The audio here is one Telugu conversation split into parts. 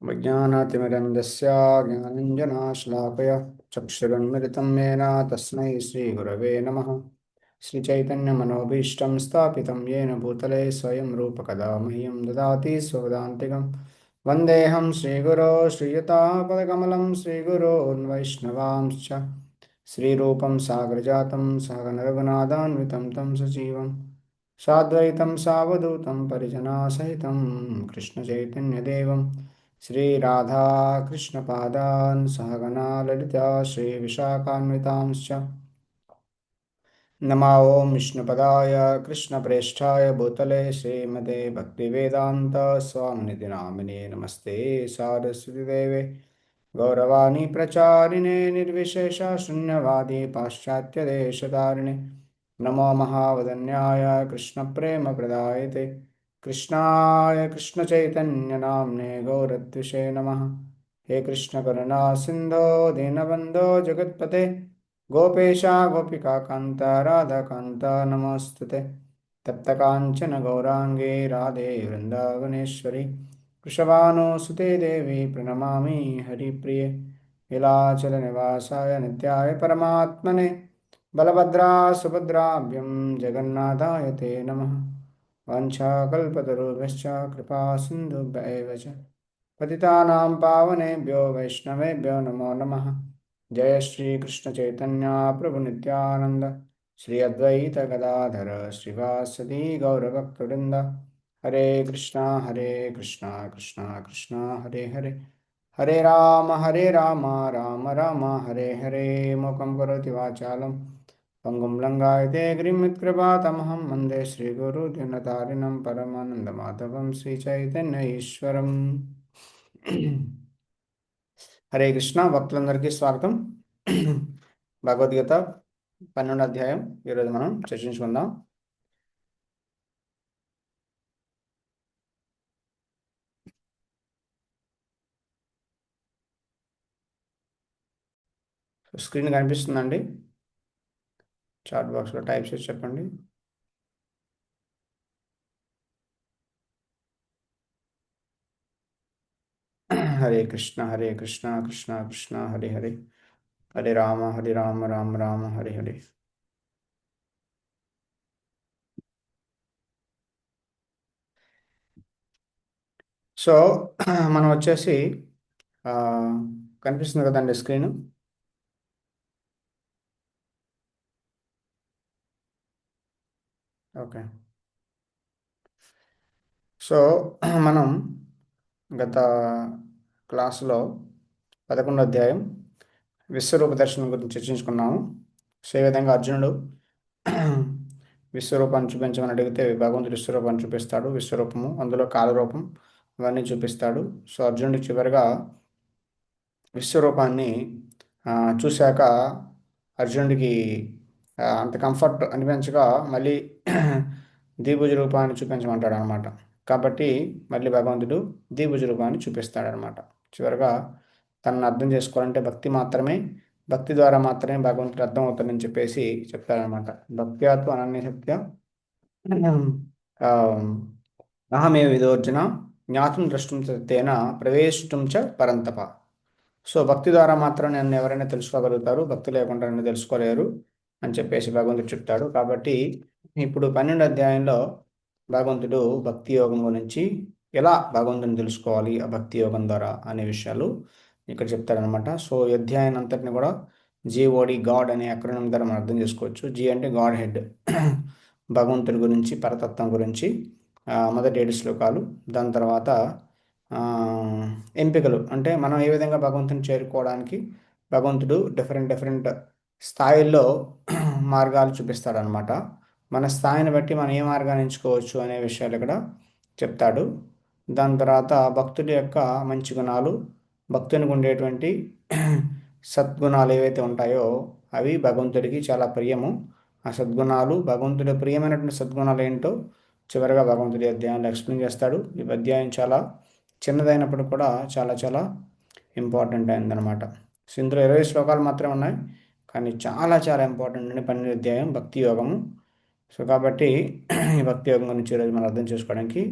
विज्ञानातिमिरन्दस्य ज्ञानञ्जनाश्लाकय चक्षुरुन्मिलितं येन तस्मै श्रीगुरवे नमः। श्रीचैतन्यमनोभीष्टं स्थापितं येन भूतले स्वयं रूपकदा मह्यं ददाति स्वपदान्तिकं वन्देऽहं श्रीगुरो श्रीयुतापदकमलं श्रीगुरोन्वैष्णवांश्च श्रीरूपं सागरजातं सहगणरघुनाथान्वितं तं सजीवं साद्वैतं सावधूतं परिजनासहितं कृष्णचैतन्यदेवं श्रीराधाकृष्णपादान् सहगणा ललिता श्रीविशाखान्वितांश्च नमो ॐ विष्णुपदाय कृष्णप्रेष्ठाय भूतले श्रीमते भक्तिवेदान्तस्वामिनिधि नामिने नमस्ते सारस्वतीदेवे गौरवाणी प्रचारिणे निर्विशेषशून्यवादी पाश्चात्यदेशधारिणे नमो महावदन्याय कृष्णप्रेमप्रदायते कृष्णाय कृष्णचैतन्यनाम्ने गौरद्विषे नमः। हे कृष्णकरुणा सिन्धो दीनबन्धो जगत्पते गोपेशा गोपिकान्त राधाकान्त नमोऽस्तुते। तप्तकाञ्चन गौराङ्गे राधे वृन्दावनेश्वरी वृषभानुसुते देवी प्रणमामि हरिप्रिये। नीलाचलनिवासाय नित्याय परमात्मने बलभद्रा सुभद्राभ्यं जगन्नाथाय ते नमः। वाञ्छाकल्पतरुभ्यश्च कृपा सिन्धुभ्य एव च पतितानां पावनेभ्यो वैष्णवेभ्यो नमो नमः। जय श्री कृष्ण चैतन्य प्रभु नित्यानंद श्री अद्वैत गदाधर श्रीवासदि गौरभक्तवृंद। हरे कृष्णा कृष्णा कृष्णा हरे हरे हरे राम राम राम हरे हरे। मुखं करोति वाचालं पंगुं लङ्घयते गिरिमित्कृपातमहं वन्दे श्रीगुरुदिनतारिणं परमानन्दमाधवं श्रीचैतन्य ईश्वरम्। హరే కృష్ణ భక్తులందరికీ స్వాగతం. భగవద్గీత 12వ అధ్యాయం ఈరోజు మనం చర్చించుకుందాం. స్క్రీన్ కనిపిస్తుందండి? చాట్ బాక్స్లో టైప్ చేసి చెప్పండి. హరే కృష్ణ కృష్ణ కృష్ణ హరే హరే హరే రామ రామ రామ హరే హరే. సో మనం వచ్చేసి కనిపిస్తుంది కదండి స్క్రీన్? ఓకే. సో మనం గత క్లాసులో 11వ అధ్యాయం విశ్వరూప దర్శనం గురించి చర్చించుకున్నాము. సో ఈ విధంగా అర్జునుడు విశ్వరూపాన్ని చూపించమని అడిగితే భగవంతుడు విశ్వరూపాన్ని చూపిస్తాడు. విశ్వరూపము అందులో కాలరూపం అవన్నీ చూపిస్తాడు. సో అర్జునుడు చివరిగా విశ్వరూపాన్ని చూశాక అర్జునుడికి అంత కంఫర్ట్ అనిపించగా మళ్ళీ ద్విభుజ రూపాన్ని చూపించమంటాడు అనమాట. కాబట్టి మళ్ళీ భగవంతుడు ద్విభుజ రూపాన్ని చూపిస్తాడనమాట. చివరిగా తనను అర్థం చేసుకోవాలంటే భక్తి ద్వారా మాత్రమే భగవంతుడు అర్థం అవుతాడని చెప్పేసి చెప్తాడనమాట. భక్త్యాతు అనన్యశక్త్యా అహమే విదోర్జున జ్ఞాతం ద్రష్టం తేన ప్రవేశిష్టం చ పరంతప. సో భక్తి ద్వారా మాత్రం నన్ను ఎవరైనా తెలుసుకోగలుగుతారు, భక్తి లేకుండా నన్ను తెలుసుకోలేరు అని చెప్పేసి భగవంతుడు చెప్తాడు. కాబట్టి ఇప్పుడు 12వ అధ్యాయంలో భగవంతుడు భక్తి యోగం గురించి ఎలా భగవంతుని తెలుసుకోవాలి ఆ భక్తి యోగం ద్వారా అనే విషయాలు ఇక్కడ చెప్తారనమాట. సో ఈ అధ్యాయం అంతటిని కూడా జీఓడి గాడ్ అనే అక్రోనిం ద్వారా మనం అర్థం చేసుకోవచ్చు. జీ అంటే గాడ్ హెడ్, భగవంతుడి గురించి పరతత్వం గురించి మొదటి 7 శ్లోకాలు. దాని తర్వాత ఎంపికలు అంటే మనం ఏ విధంగా భగవంతుని చేరుకోవడానికి భగవంతుడు డిఫరెంట్ స్థాయిల్లో మార్గాలు చూపిస్తాడనమాట. మన స్థాయిని బట్టి మనం ఏ మార్గాన్ని ఎంచుకోవచ్చు అనే విషయాలు ఇక్కడ చెప్తాడు. దాని తర్వాత భక్తుడి యొక్క మంచి గుణాలు, భక్తునికి ఉండేటువంటి సద్గుణాలు ఏవైతే ఉంటాయో అవి భగవంతుడికి చాలా ప్రియము. ఆ సద్గుణాలు భగవంతుడి ప్రియమైనటువంటి సద్గుణాలు ఏంటో చివరిగా భగవంతుడి అధ్యాయంలో ఎక్స్ప్లెయిన్ చేస్తాడు. ఈ అధ్యాయం చాలా చిన్నదైనప్పుడు కూడా చాలా చాలా ఇంపార్టెంట్ అయిందనమాట. సో ఇందులో 20 శ్లోకాలు మాత్రమే ఉన్నాయి, కానీ చాలా చాలా ఇంపార్టెంట్ అండి 12వ అధ్యాయం భక్తి యోగము. సో కాబట్టి ఈ భక్తి యోగం గురించి ఈరోజు మనం అర్థం చేసుకోవడానికి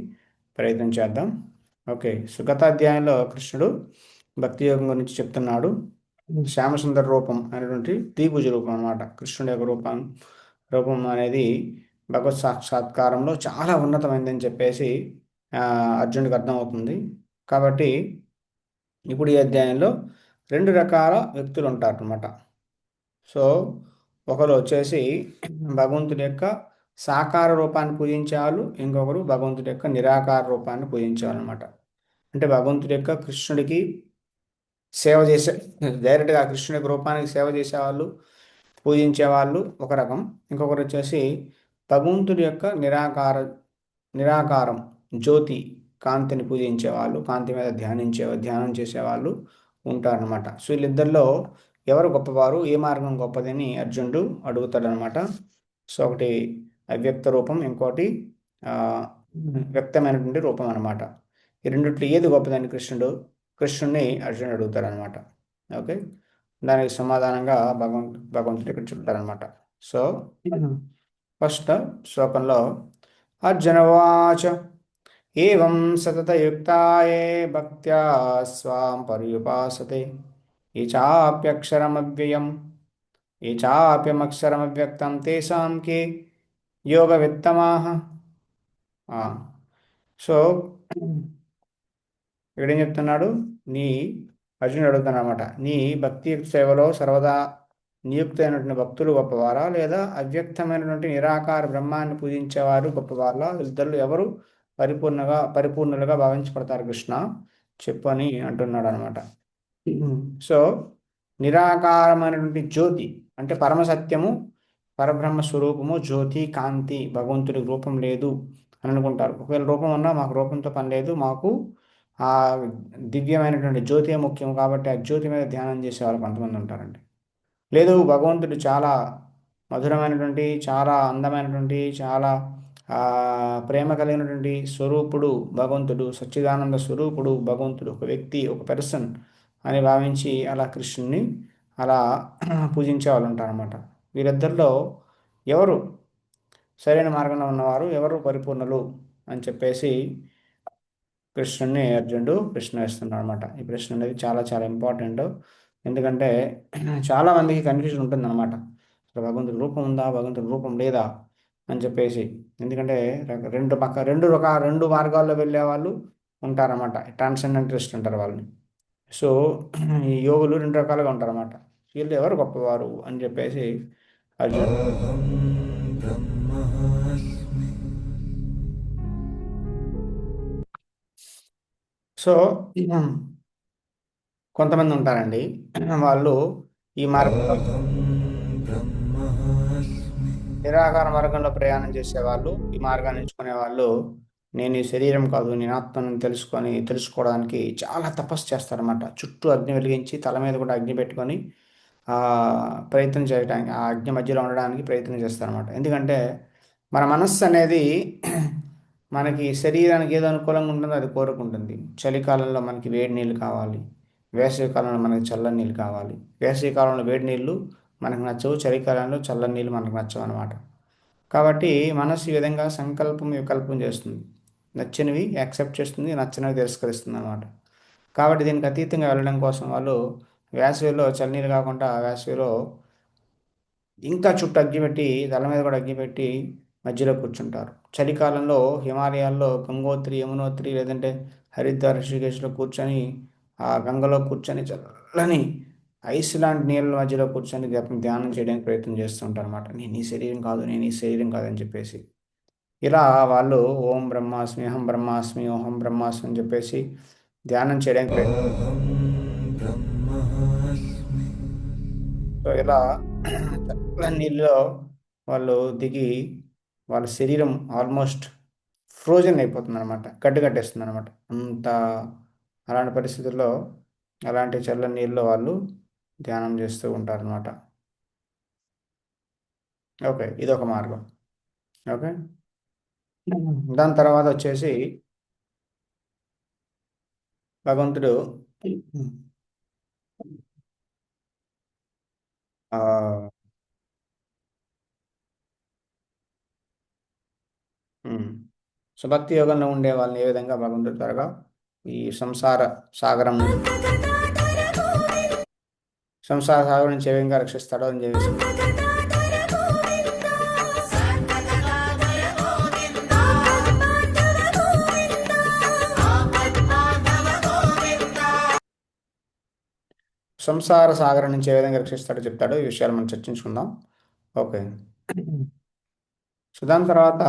ప్రయత్నం చేద్దాం. ఓకే, సుగతాధ్యాయంలో కృష్ణుడు భక్తి యోగం గురించి చెప్తున్నాడు. శ్యామసుందర రూపం అనేటువంటి ద్విభుజ రూపం అన్నమాట. కృష్ణుడి యొక్క రూపం అనేది భగవత్ సాక్షాత్కారంలో చాలా ఉన్నతమైనదని చెప్పేసి ఆ, అర్జునుడికి అర్థమవుతుంది. కాబట్టి ఇప్పుడు ఈ అధ్యాయంలో రెండు రకాల వ్యక్తులు ఉంటారు అన్నమాట. సో ఒకరు వచ్చేసి భగవంతుడి యొక్క సాకార రూపాన్ని పూజించేవాళ్ళు, ఇంకొకరు భగవంతుడి యొక్క నిరాకార రూపాన్ని పూజించేవాళ్ళు అనమాట. అంటే భగవంతుడి యొక్క కృష్ణుడికి సేవ చేసే డైరెక్ట్గా కృష్ణుడి యొక్క రూపానికి సేవ చేసేవాళ్ళు, పూజించే వాళ్ళు ఒక రకం. ఇంకొకరు వచ్చేసి భగవంతుడి యొక్క నిరాకారం, జ్యోతి, కాంతిని పూజించే వాళ్ళు, కాంతి మీద ధ్యానం చేసేవాళ్ళు ఉంటారనమాట. సో వీళ్ళిద్దరిలో ఎవరు గొప్పవారు, ఏ మార్గం గొప్పదని అర్జునుడు అడుగుతాడనమాట. సో ఒకటి అవ్యక్త రూపం, ఇంకోటి ఆ, వ్యక్తమైనటువంటి రూపం అనమాట. ఈ రెండిట్లో ఏది గొప్పదని కృష్ణుడిని అర్జునుడు అడుగుతాడనమాట. ఓకే, దానికి సమాధానంగా భగవంతుడు ఇక్కడ చెప్తారనమాట. సో ఫస్ట్ శ్లోకంలో అర్జునవాచ ఏవం సతతయుక్తాయే భక్త్యా స్వాం పర్యుపాసతే ఏ చాప్యక్షరమవ్యయం ఏ చాప్యమక్షరమవ్యక్తం తేషాం కే యోగవిత్తమాహ. సో ఇక్కడ ఏం చెప్తున్నాడు, నీ అర్జునుడు అడుగుతాడు అనమాట, నీ భక్తి సేవలో సర్వదా నియుక్తమైనటువంటి భక్తులు గొప్పవారా, లేదా అవ్యక్తమైనటువంటి నిరాకార బ్రహ్మాన్ని పూజించేవారు గొప్పవారా, ఇద్దరు ఎవరు పరిపూర్ణులుగా భావించబడతారు కృష్ణ, చెప్పు అని అంటున్నాడు అనమాట. సో నిరాకారమైనటువంటి జ్యోతి అంటే పరమ సత్యము, పరబ్రహ్మ స్వరూపము, జ్యోతి, కాంతి, భగవంతుడికి రూపం లేదు అని అనుకుంటారు. ఒకవేళ రూపం ఉన్నా మాకు రూపంతో పని లేదు, మాకు ఆ దివ్యమైనటువంటి జ్యోతి ముఖ్యం కాబట్టి ఆ జ్యోతి మీద ధ్యానం చేసే వాళ్ళు కొంతమంది ఉంటారండి. లేదు, భగవంతుడు చాలా మధురమైనటువంటి, చాలా అందమైనటువంటి, చాలా ఆ, ప్రేమ కలిగినటువంటి స్వరూపుడు భగవంతుడు, సచ్చిదానంద స్వరూపుడు భగవంతుడు, ఒక వ్యక్తి, ఒక పర్సన్ అని భావించి అలా కృష్ణుని అలా పూజించే వాళ్ళు ఉంటారన్నమాట. వీరిద్దరిలో ఎవరు సరైన మార్గంలో ఉన్నవారు, ఎవరు పరిపూర్ణులు అని చెప్పేసి కృష్ణుడిని అర్జునుడు ప్రశ్న వేస్తున్నాడు అనమాట. ఈ ప్రశ్న అనేది చాలా చాలా ఇంపార్టెంట్. ఎందుకంటే చాలా మందికి కన్ఫ్యూజన్ ఉంటుంది అనమాట, అసలు భగవంతుడి రూపం ఉందా, భగవంతుడి రూపం లేదా అని చెప్పేసి. ఎందుకంటే రెండు మార్గాల్లో వెళ్ళే వాళ్ళు ఉంటారన్నమాట. ట్రాన్సెండెంటలిస్ట్ అంటారు వాళ్ళని. సో ఈ యోగులు రెండు రకాలుగా ఉంటారన్నమాట. వీళ్ళు ఎవరు గొప్పవారు అని చెప్పేసి అర్జున్. అహం బ్రహ్మాస్మి. సో కొంతమంది ఉంటారండి, వాళ్ళు ఈ మార్గంలో అహం బ్రహ్మాస్మి. నిరాకార మార్గంలో ప్రయాణం చేసేవాళ్ళు, ఈ మార్గాన్ని ఎంచుకునే వాళ్ళు, నేను ఈ శరీరం కాదు, నేను ఆత్మను తెలుసుకోవడానికి చాలా తపస్సు చేస్తారన్నమాట. చుట్టూ అగ్ని వెలిగించి తల మీద కూడా అగ్ని పెట్టుకొని ఆ ప్రయత్నం చేయడానికి, ఆ అగ్ని మధ్యలో ఉండడానికి ప్రయత్నం చేస్తారన్నమాట. ఎందుకంటే మన మనస్సు అనేది మనకి శరీరానికి ఏదో అనుకూలంగా ఉంటుందో అది కోరుకుంటుంది. చలికాలంలో మనకి వేడి నీళ్ళు కావాలి, వేసవి కాలంలో మనకి చల్లని నీళ్ళు కావాలి. వేసవి కాలంలో వేడి నీళ్ళు మనకు నచ్చవు, చలికాలంలో చల్లని నీళ్ళు మనకు నచ్చవు అనమాట. కాబట్టి మనసు ఈ విధంగా సంకల్పం వికల్పం చేస్తుంది, నచ్చినవి యాక్సెప్ట్ చేస్తుంది, నచ్చినవి తిరస్కరిస్తుంది అనమాట. కాబట్టి దీనికి అతీతంగా వెళ్ళడం కోసం వాళ్ళు వేసవిలో చల్లనీళ్ళు కాకుండా వేసవిలో ఇంకా చుట్టూ అగ్గిపెట్టి, తల మీద కూడా అగ్గిపెట్టి మధ్యలో కూర్చుంటారు. చలికాలంలో హిమాలయాల్లో గంగోత్రి, యమునోత్రి లేదంటే హరిద్వార్, ఋషికేశ్లో కూర్చొని ఆ గంగలో కూర్చొని చల్లని ఐస్ లాంటి నీళ్ళ మధ్యలో కూర్చొని ధ్యానం చేయడానికి ప్రయత్నం చేస్తుంటారు అనమాట. నేను ఈ శరీరం కాదు, నేను ఈ శరీరం కాదు అని చెప్పేసి. ఇలా వాళ్ళు ఓం బ్రహ్మాస్మి, అహం బ్రహ్మాస్మి, ఓహం బ్రహ్మాస్మి అని చెప్పేసి ధ్యానం చేయడానికి అహం బ్రహ్మాస్మి. సో ఇలా చల్లని నీళ్ళలో వాళ్ళు దిగి వాళ్ళ శరీరం ఆల్మోస్ట్ ఫ్రోజన్ అయిపోతుంది అనమాట, గడ్డ కట్టేస్తుంది అనమాట. అంత అలాంటి పరిస్థితుల్లో అలాంటి చల్లని నీళ్ళలో వాళ్ళు ధ్యానం చేస్తూ ఉంటారనమాట. ఓకే, ఇదొక మార్గం. ఓకే, దాని తర్వాత వచ్చేసి భగవంతుడు ఆ, ఉమ్, సో భక్తి యోగంలో ఉండే వాళ్ళని ఏ విధంగా భగవంతుడు త్వరగా ఈ సాగరం నుంచి సంసార సాగరం నుంచి ఏ విధంగా రక్షిస్తాడో అని చెప్పేసి. సంసార సాగరం నుంచి ఏ విధంగా రక్షిస్తాడో చెప్తాడు. ఈ విషయాలు మనం చర్చించుకుందాం. ఓకే. సో దాని తర్వాత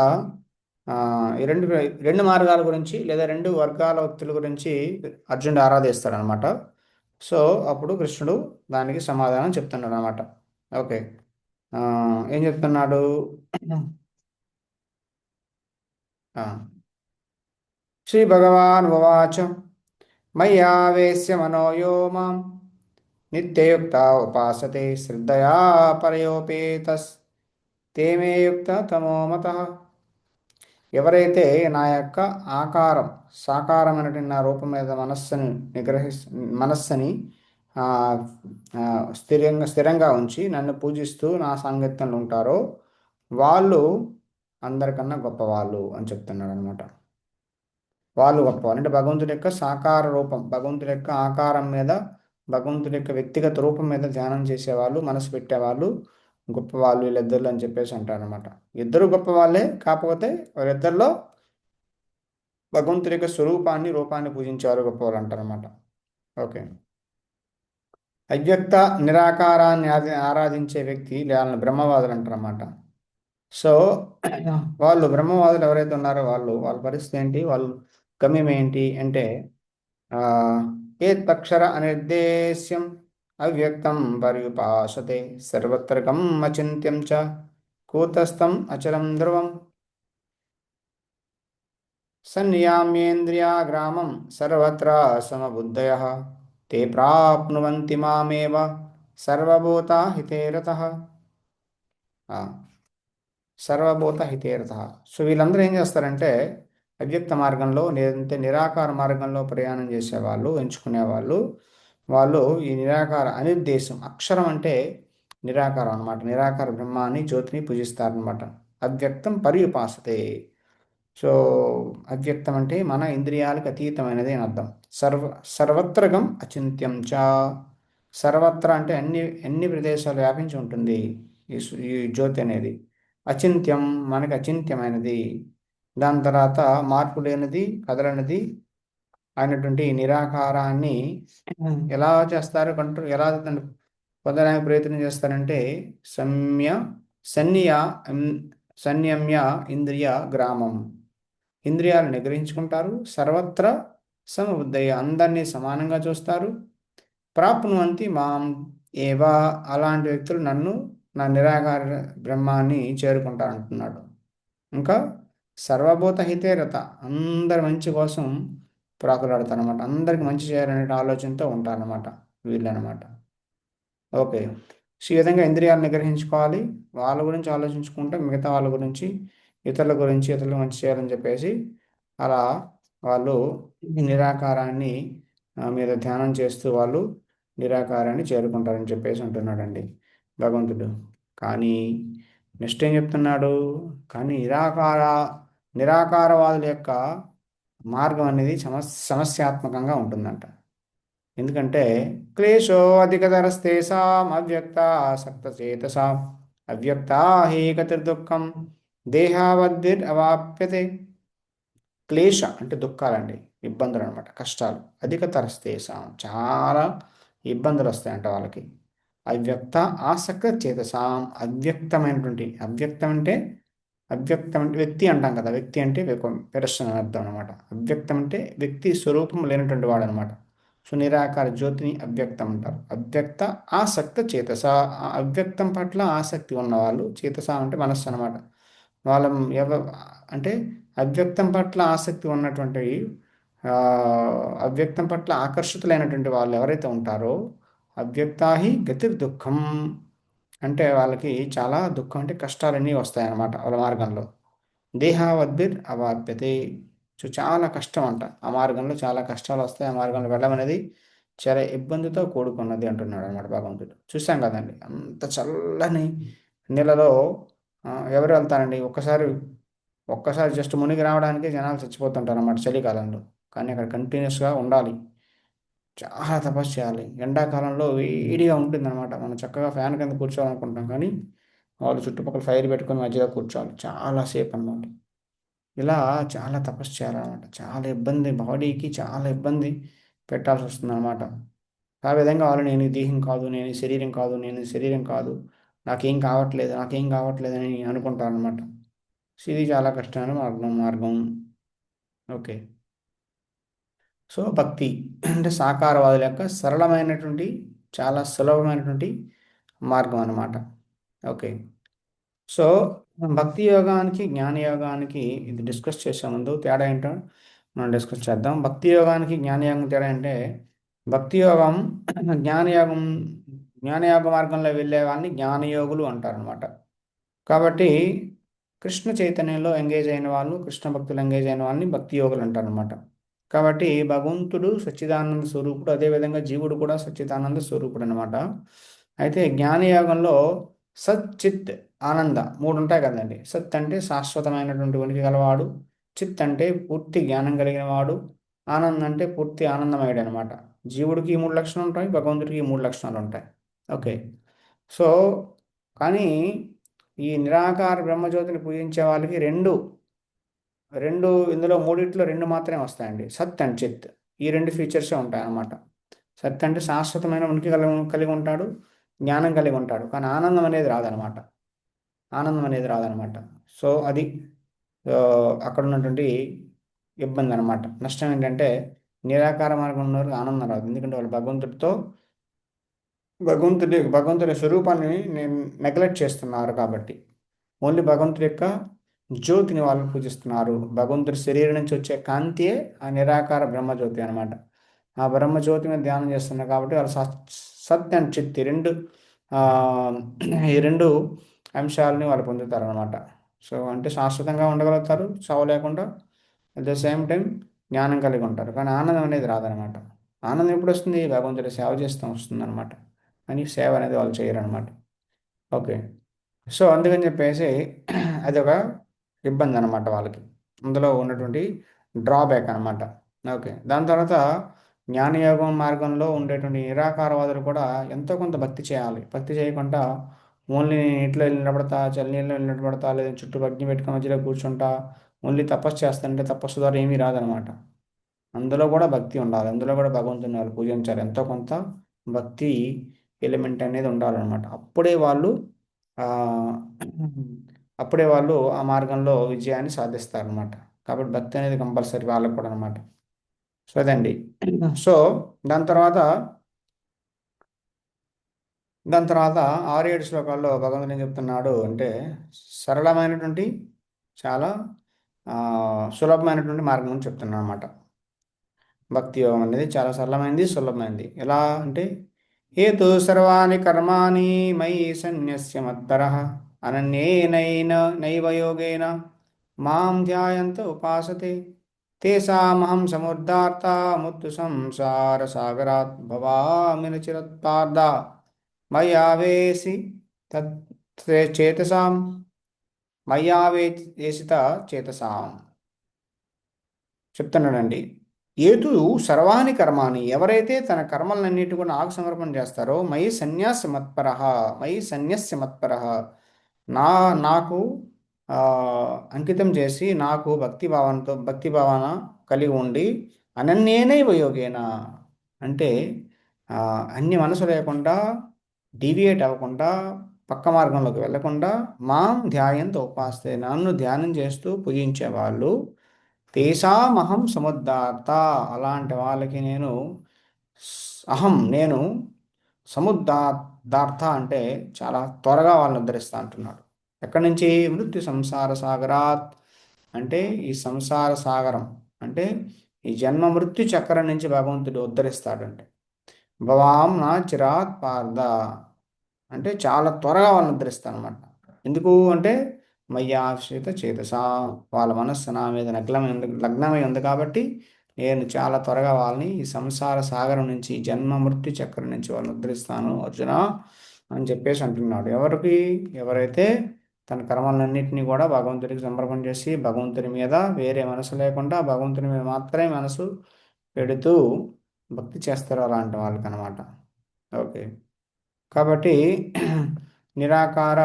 ఈ రెండు మార్గాల గురించి లేదా రెండు వర్గాల వ్యక్తుల గురించి అర్జునుడు ఆరాధిస్తాడనమాట. సో అప్పుడు కృష్ణుడు దానికి సమాధానం చెప్తున్నాడు అనమాట. ఓకే. ఏం చెప్తున్నాడు? శ్రీ భగవాన్ ఉవాచ మయ్యావేశ్య మనోయో మాం నిత్యయుక్త ఉపాసతే శ్రద్ధయా పరయోపేతస్ తేమే యుక్త తమోమత. ఎవరైతే నా యొక్క ఆకారం సాకారమైనటువంటి నా రూపం మీద మనస్సుని ఆ, స్థిరంగా ఉంచి నన్ను పూజిస్తూ నా సాంగత్యంలో ఉంటారో వాళ్ళు అందరికన్నా గొప్పవాళ్ళు అని చెప్తున్నాడు అనమాట. వాళ్ళు గొప్పవాళ్ళు అంటే భగవంతుడి యొక్క సాకార రూపం, భగవంతుడి యొక్క ఆకారం మీద, భగవంతుడి యొక్క వ్యక్తిగత రూపం మీద ధ్యానం చేసేవాళ్ళు, మనసు పెట్టేవాళ్ళు గొప్పవాళ్ళు వీళ్ళిద్దరు అని చెప్పేసి అంటారనమాట. ఇద్దరు గొప్పవాళ్ళే, కాకపోతే వాళ్ళిద్దరిలో భగవంతుడి యొక్క స్వరూపాన్ని రూపాన్ని పూజించేవారు గొప్పవాళ్ళు అంటారనమాట. ఓకే. అవ్యక్త నిరాకారాన్ని ఆరాధించే వ్యక్తి వాళ్ళని బ్రహ్మవాదులు అంటారన్నమాట. సో వాళ్ళు బ్రహ్మవాదులు ఎవరైతే ఉన్నారో వాళ్ళ పరిస్థితి ఏంటి, వాళ్ళు గమ్యం ఏంటి అంటే ఏతక్షర అనిర్దేశ్యం అవ్యక్తం పర్యుపాసతే సర్వత్రకం అచింత్యం చ కూతస్థం అచలం ధ్రువం సన్నియామ్యేంద్రియాగ్రామం సర్వత్ర సమబుద్ధయః తే ప్రాప్నువంతి మామేవ సర్వభూతాహితే రతః. సర్వభూతహితే రతః. సో వీళ్ళందరూ ఏం చేస్తారంటే అవ్యక్త మార్గంలో లేదంటే నిరాకార మార్గంలో ప్రయాణం చేసేవాళ్ళు, ఎంచుకునేవాళ్ళు, వాళ్ళు ఈ నిరాకార అనిర్దేశం, అక్షరం అంటే నిరాకారం అనమాట, నిరాకార బ్రహ్మాన్ని జ్యోతిని పూజిస్తారనమాట. అవ్యక్తం పర్యుపాసతే. సో అవ్యక్తం అంటే మన ఇంద్రియాలకు అతీతమైనది అని అర్థం. సర్వత్రగం అచింత్యం చ. సర్వత్ర అంటే అన్ని అన్ని ప్రదేశాలు వ్యాపించి ఉంటుంది ఈ జ్యోతి అనేది. అచింత్యం మనకి అచింత్యమైనది. దాని తర్వాత మార్పు లేనిది, కదలనిది అయినటువంటి నిరాకారాన్ని ఎలా చేస్తారు, ఎలా పొందడానికి ప్రయత్నం చేస్తారంటే సన్నియ సంయమ్య ఇంద్రియ గ్రామం, ఇంద్రియాలు నిగ్రహించుకుంటారు. సర్వత్ర సమబుద్ధయ్య, అందరినీ సమానంగా చూస్తారు. ప్రాప్నువంతి మాం ఏవా, అలాంటి వ్యక్తులు నన్ను, నా నిరాకార బ్రహ్మాన్ని చేరుకుంటారు అంటున్నాడు. ఇంకా సర్వభూత హితేరత, అందరి మంచి కోసం ప్రాకులాడతారనమాట, అందరికి మంచి చేయాలనే ఆలోచనతో ఉంటారనమాట వీళ్ళనమాట. ఓకే. సో ఈ విధంగా ఇంద్రియాలు నిగ్రహించుకోవాలి, వాళ్ళ గురించి ఆలోచించుకుంటే మిగతా వాళ్ళ గురించి, ఇతరుల గురించి, ఇతరులు మంచి చేయాలని చెప్పేసి అలా వాళ్ళు నిరాకారాన్ని మీద ధ్యానం చేస్తూ వాళ్ళు నిరాకారాన్ని చేరుకుంటారని చెప్పేసి అంటున్నాడండి భగవంతుడు. కానీ నెక్స్ట్ ఏం చెప్తున్నాడు? కానీ నిరాకారవాదుల యొక్క మార్గం అనేది సమస్యాత్మకంగా ఉంటుందంట. ఎందుకంటే క్లేశో అధికతరస్తేషాం అవ్యక్త ఆసక్తచేతసాం అవ్యక్తా హి గతిర్దుఃఖం దేహావద్భిర్ అవాప్యతే. క్లేశ అంటే దుఃఖాలండి, ఇబ్బందులు అనమాట, కష్టాలు. అధికతరస్తేషాం చాలా ఇబ్బందులు వస్తాయంట వాళ్ళకి. అవ్యక్త ఆసక్త చేతసాం, అవ్యక్తం అంటే వ్యక్తి అంటాం కదా, వ్యక్తి అంటే పెరస్సన్ అని అర్థం అనమాట. అవ్యక్తం అంటే వ్యక్తి స్వరూపం లేనటువంటి వాడు అనమాట. సో నిరాకార జ్యోతిని అవ్యక్తం అంటారు. అవ్యక్త ఆసక్త చేతస, అవ్యక్తం పట్ల ఆసక్తి ఉన్నవాళ్ళు, చేతస అంటే మనస్సు అనమాట. వాళ్ళ అంటే అవ్యక్తం పట్ల ఆసక్తి ఉన్నటువంటి, అవ్యక్తం పట్ల ఆకర్షితులైనటువంటి వాళ్ళు ఎవరైతే ఉంటారో అవ్యక్తాహి గతిర్ దుఃఖం, అంటే వాళ్ళకి చాలా దుఃఖం అంటే కష్టాలన్నీ వస్తాయన్నమాట వాళ్ళ మార్గంలో. దేహావద్భిర్ అవాప్యతే. సో చాలా కష్టం అంట ఆ మార్గంలో, చాలా కష్టాలు వస్తాయి. ఆ మార్గంలో వెళ్ళమనేది చాలా ఇబ్బందితో కూడుకున్నది అంటున్నాడు అనమాట భగవంతుడు. చూసాం కదండి, అంత చల్లని నీళ్ళలో ఎవరు వెళ్తారండి? ఒక్కసారి జస్ట్ మునిగి రావడానికి జనాలు చచ్చిపోతుంటారు అన్నమాట చలికాలంలో. కానీ అక్కడ కంటిన్యూస్గా ఉండాలి. చాలా తపస్సు చేయాలి. ఎండాకాలంలో వేడిగా ఉంటుందన్నమాట. మనం చక్కగా ఫ్యాన్ కింద కూర్చోవాలనుకుంటాం కానీ వాళ్ళు చుట్టుపక్కల ఫైర్ పెట్టుకొని మధ్యలో కూర్చోవాలి చాలాసేపు అన్నమాట. ఇలా చాలా తపస్సు చేయాలన్నమాట. చాలా ఇబ్బంది, బాడీకి చాలా ఇబ్బంది పెట్టాల్సి వస్తుంది అనమాట. ఆ విధంగా వాళ్ళు నేను ఈ దేహం కాదు, నేను ఈ శరీరం కాదు, నేను ఈ శరీరం కాదు, నాకేం కావట్లేదు, నాకేం కావట్లేదు అని అనుకుంటారనమాట. సో ఇది చాలా కష్టమైన మార్గం. ఓకే. సో భక్తి అంటే సాకారవాదుల యొక్క సరళమైనటువంటి, చాలా సులభమైనటువంటి మార్గం అన్నమాట. ఓకే. సో భక్తి యోగానికి జ్ఞాన యోగానికి ఇది డిస్కస్ చేసే ముందు తేడా ఏంటో మనం డిస్కస్ చేద్దాం. భక్తి యోగానికి జ్ఞాన యోగం తేడా అంటే భక్తి యోగం జ్ఞానయోగం జ్ఞానయోగ మార్గంలో వెళ్ళే వాళ్ళని జ్ఞానయోగులు అంటారనమాట. కాబట్టి కృష్ణ చైతన్యంలో ఎంగేజ్ అయిన వాళ్ళు, కృష్ణ భక్తులు ఎంగేజ్ అయిన వాళ్ళని భక్తి యోగులు అంటారనమాట. కాబట్టి భగవంతుడు సచ్చిదానంద స్వరూపుడు, అదేవిధంగా జీవుడు కూడా సచ్చిదానంద స్వరూపుడు అనమాట. అయితే జ్ఞానయోగంలో సత్ చిత్ ఆనంద మూడు ఉంటాయి కదండి. సత్ అంటే శాశ్వతమైనటువంటి ఉనికి గలవాడు, చిత్ అంటే పూర్తి జ్ఞానం కలిగిన వాడు, ఆనందం అంటే పూర్తి ఆనందమయుడు అనమాట. జీవుడికి ఈ మూడు లక్షణాలు ఉంటాయి, భగవంతుడికి ఈ మూడు లక్షణాలు ఉంటాయి. ఓకే. సో కానీ ఈ నిరాకార బ్రహ్మజ్యోతిని పూజించే వాళ్ళకి రెండు రెండు ఇందులో మూడిట్లో రెండు మాత్రమే వస్తాయండి, సత్ అండ్ చిత్. ఈ రెండు ఫీచర్సే ఉంటాయి అన్నమాట. సత్ అంటే శాశ్వతమైన ఉనికి కలిగి ఉంటాడు, జ్ఞానం కలిగి ఉంటాడు, కానీ ఆనందం అనేది రాదనమాట. ఆనందం అనేది రాదనమాట. సో అది ఆ, అక్కడ ఉన్నటువంటి ఇబ్బంది అనమాట. నష్టం ఏంటంటే నిరాకార మార్గం ఉన్న వారికి ఆనందం రాదు, ఎందుకంటే వాళ్ళు భగవంతుడి స్వరూపాన్ని నెగ్లెక్ట్ చేస్తున్నారు కాబట్టి. ఓన్లీ భగవంతుడి యొక్క జ్యోతిని వాళ్ళు పూజిస్తున్నారు. భగవంతుడి శరీరం నుంచి వచ్చే కాంతియే ఆ నిరాకార బ్రహ్మజ్యోతి అనమాట. ఆ బ్రహ్మజ్యోతి మీద ధ్యానం చేస్తున్నారు కాబట్టి వాళ్ళు సత్ అండ్ చిత్ ఆ, ఈ రెండు అంశాలని వాళ్ళు పొందుతారనమాట. సో అంటే శాశ్వతంగా ఉండగలుగుతారు చావు లేకుండా, అట్ ద సేమ్ టైం జ్ఞానం కలిగి ఉంటారు, కానీ ఆనందం అనేది రాదనమాట. ఆనందం ఎప్పుడు వస్తుంది? భగవంతుడి సేవ చేస్తాం వస్తుంది అనమాట. కానీ సేవ అనేది వాళ్ళు చేయరనమాట. ఓకే. సో అందుకని చెప్పేసి అదొక ఇబ్బంది అనమాట వాళ్ళకి, అందులో ఉన్నటువంటి డ్రాబ్యాక్ అనమాట. ఓకే. దాని తర్వాత జ్ఞానయోగం మార్గంలో ఉండేటువంటి నిరాకారవాదులు కూడా ఎంతో కొంత భక్తి చేయాలి. భక్తి చేయకుండా ఓన్లీ నేను ఇంట్లో వెళ్ళి నిలబడతా, చల్లనీళ్ళు వెళ్ళి నిలబడతా, లేదా చుట్టూ అగ్ని పెట్టుకుని మధ్యలో కూర్చుంటా, ఓన్లీ తపస్సు చేస్తానంటే తపస్సు ద్వారా ఏమీ రాదనమాట. అందులో కూడా భక్తి ఉండాలి, అందులో కూడా భగవంతుని వాళ్ళు పూజించాలి. ఎంతో కొంత భక్తి ఎలిమెంట్ అనేది ఉండాలన్నమాట. ఆ, అప్పుడే వాళ్ళు ఆ మార్గంలో విజయాన్ని సాధిస్తారనమాట. కాబట్టి భక్తి అనేది కంపల్సరీ వాళ్ళకు కూడా అనమాట. సో అదండి. సో దాని తర్వాత దాని తర్వాత 6-7 శ్లోకాల్లో భగవంతుడు ఏం చెప్తున్నాడు అంటే సరళమైనటువంటి, చాలా ఆ, సులభమైనటువంటి మార్గం అని చెప్తున్నాడు అనమాట. భక్తి యోగం అనేది చాలా సరళమైనది, సులభమైనది. ఎలా అంటే హేతు సర్వాణి కర్మాణి మయి సన్యస్య మత్పరః అనన్యేనైన నైవ యోగేన మాం ధ్యాయంత ఉపాసతే తేషామహం సముద్ధర్త ముత్తు సంసార సాగరాత్ భవామి న చిరత్పార్థ మయ్యావేసి తత్ చేతసాం మయ్యావేసిత చేతసాం. చెప్తున్నాడండి. ఏతు సర్వాణి కర్మాణి, ఎవరైతే తన కర్మలన్నిటి కూడా నాకు సమర్పణ చేస్తారో మయి సన్యాస మత్పరః, మయి సన్యస్య మత్పరః, నా నాకు ఆ, అంకితం చేసి నాకు భక్తి భావన కలిగి ఉండి అనన్యేనైవ యోగేన అంటే ఆ, అన్య మనసు లేకుండా, డీవియేట్ అవ్వకుండా, పక్క మార్గంలోకి వెళ్లకుండా మాం ధ్యాయంతో ఉపాస్తే నన్ను ధ్యానం చేస్తూ పూజించే వాళ్ళు తేషామహం సముద్ధార్త, అలాంటి వాళ్ళకి నేను సముద్ధార్త అంటే చాలా త్వరగా వాళ్ళని ఉద్ధరిస్తా అంటున్నాడు. ఎక్కడి నుంచి? మృత్యు సంసార సాగరాత్ అంటే ఈ సంసార సాగరం అంటే ఈ జన్మ మృత్యు చక్రం నుంచి భగవంతుడు ఉద్ధరిస్తాడంటే భవాం నా చిరాత్ పార్థ అంటే చాలా త్వరగా వాళ్ళని ఉద్ధరిస్తానమాట. ఎందుకు అంటే మయ్యాశ్రిత చేతస, వాళ్ళ మనస్సు నా మీద లగ్నమై ఉంది కాబట్టి నేను చాలా త్వరగా వాళ్ళని ఈ సంసార సాగరం నుంచి, జన్మ మృత్యు చక్రం నుంచి వాళ్ళని ఉద్ధరిస్తాను అర్జున అని చెప్పేసి అంటున్నాడు. ఎవరికి? ఎవరైతే తన కర్మలన్నింటినీ కూడా భగవంతుడికి సమర్పణ చేసి భగవంతుని మీద వేరే మనసు లేకుండా భగవంతుని మీద మాత్రమే మనసు పెడుతూ భక్తి చేస్తారు అలాంటి వాళ్ళకి అనమాట. ఓకే. కాబట్టి నిరాకార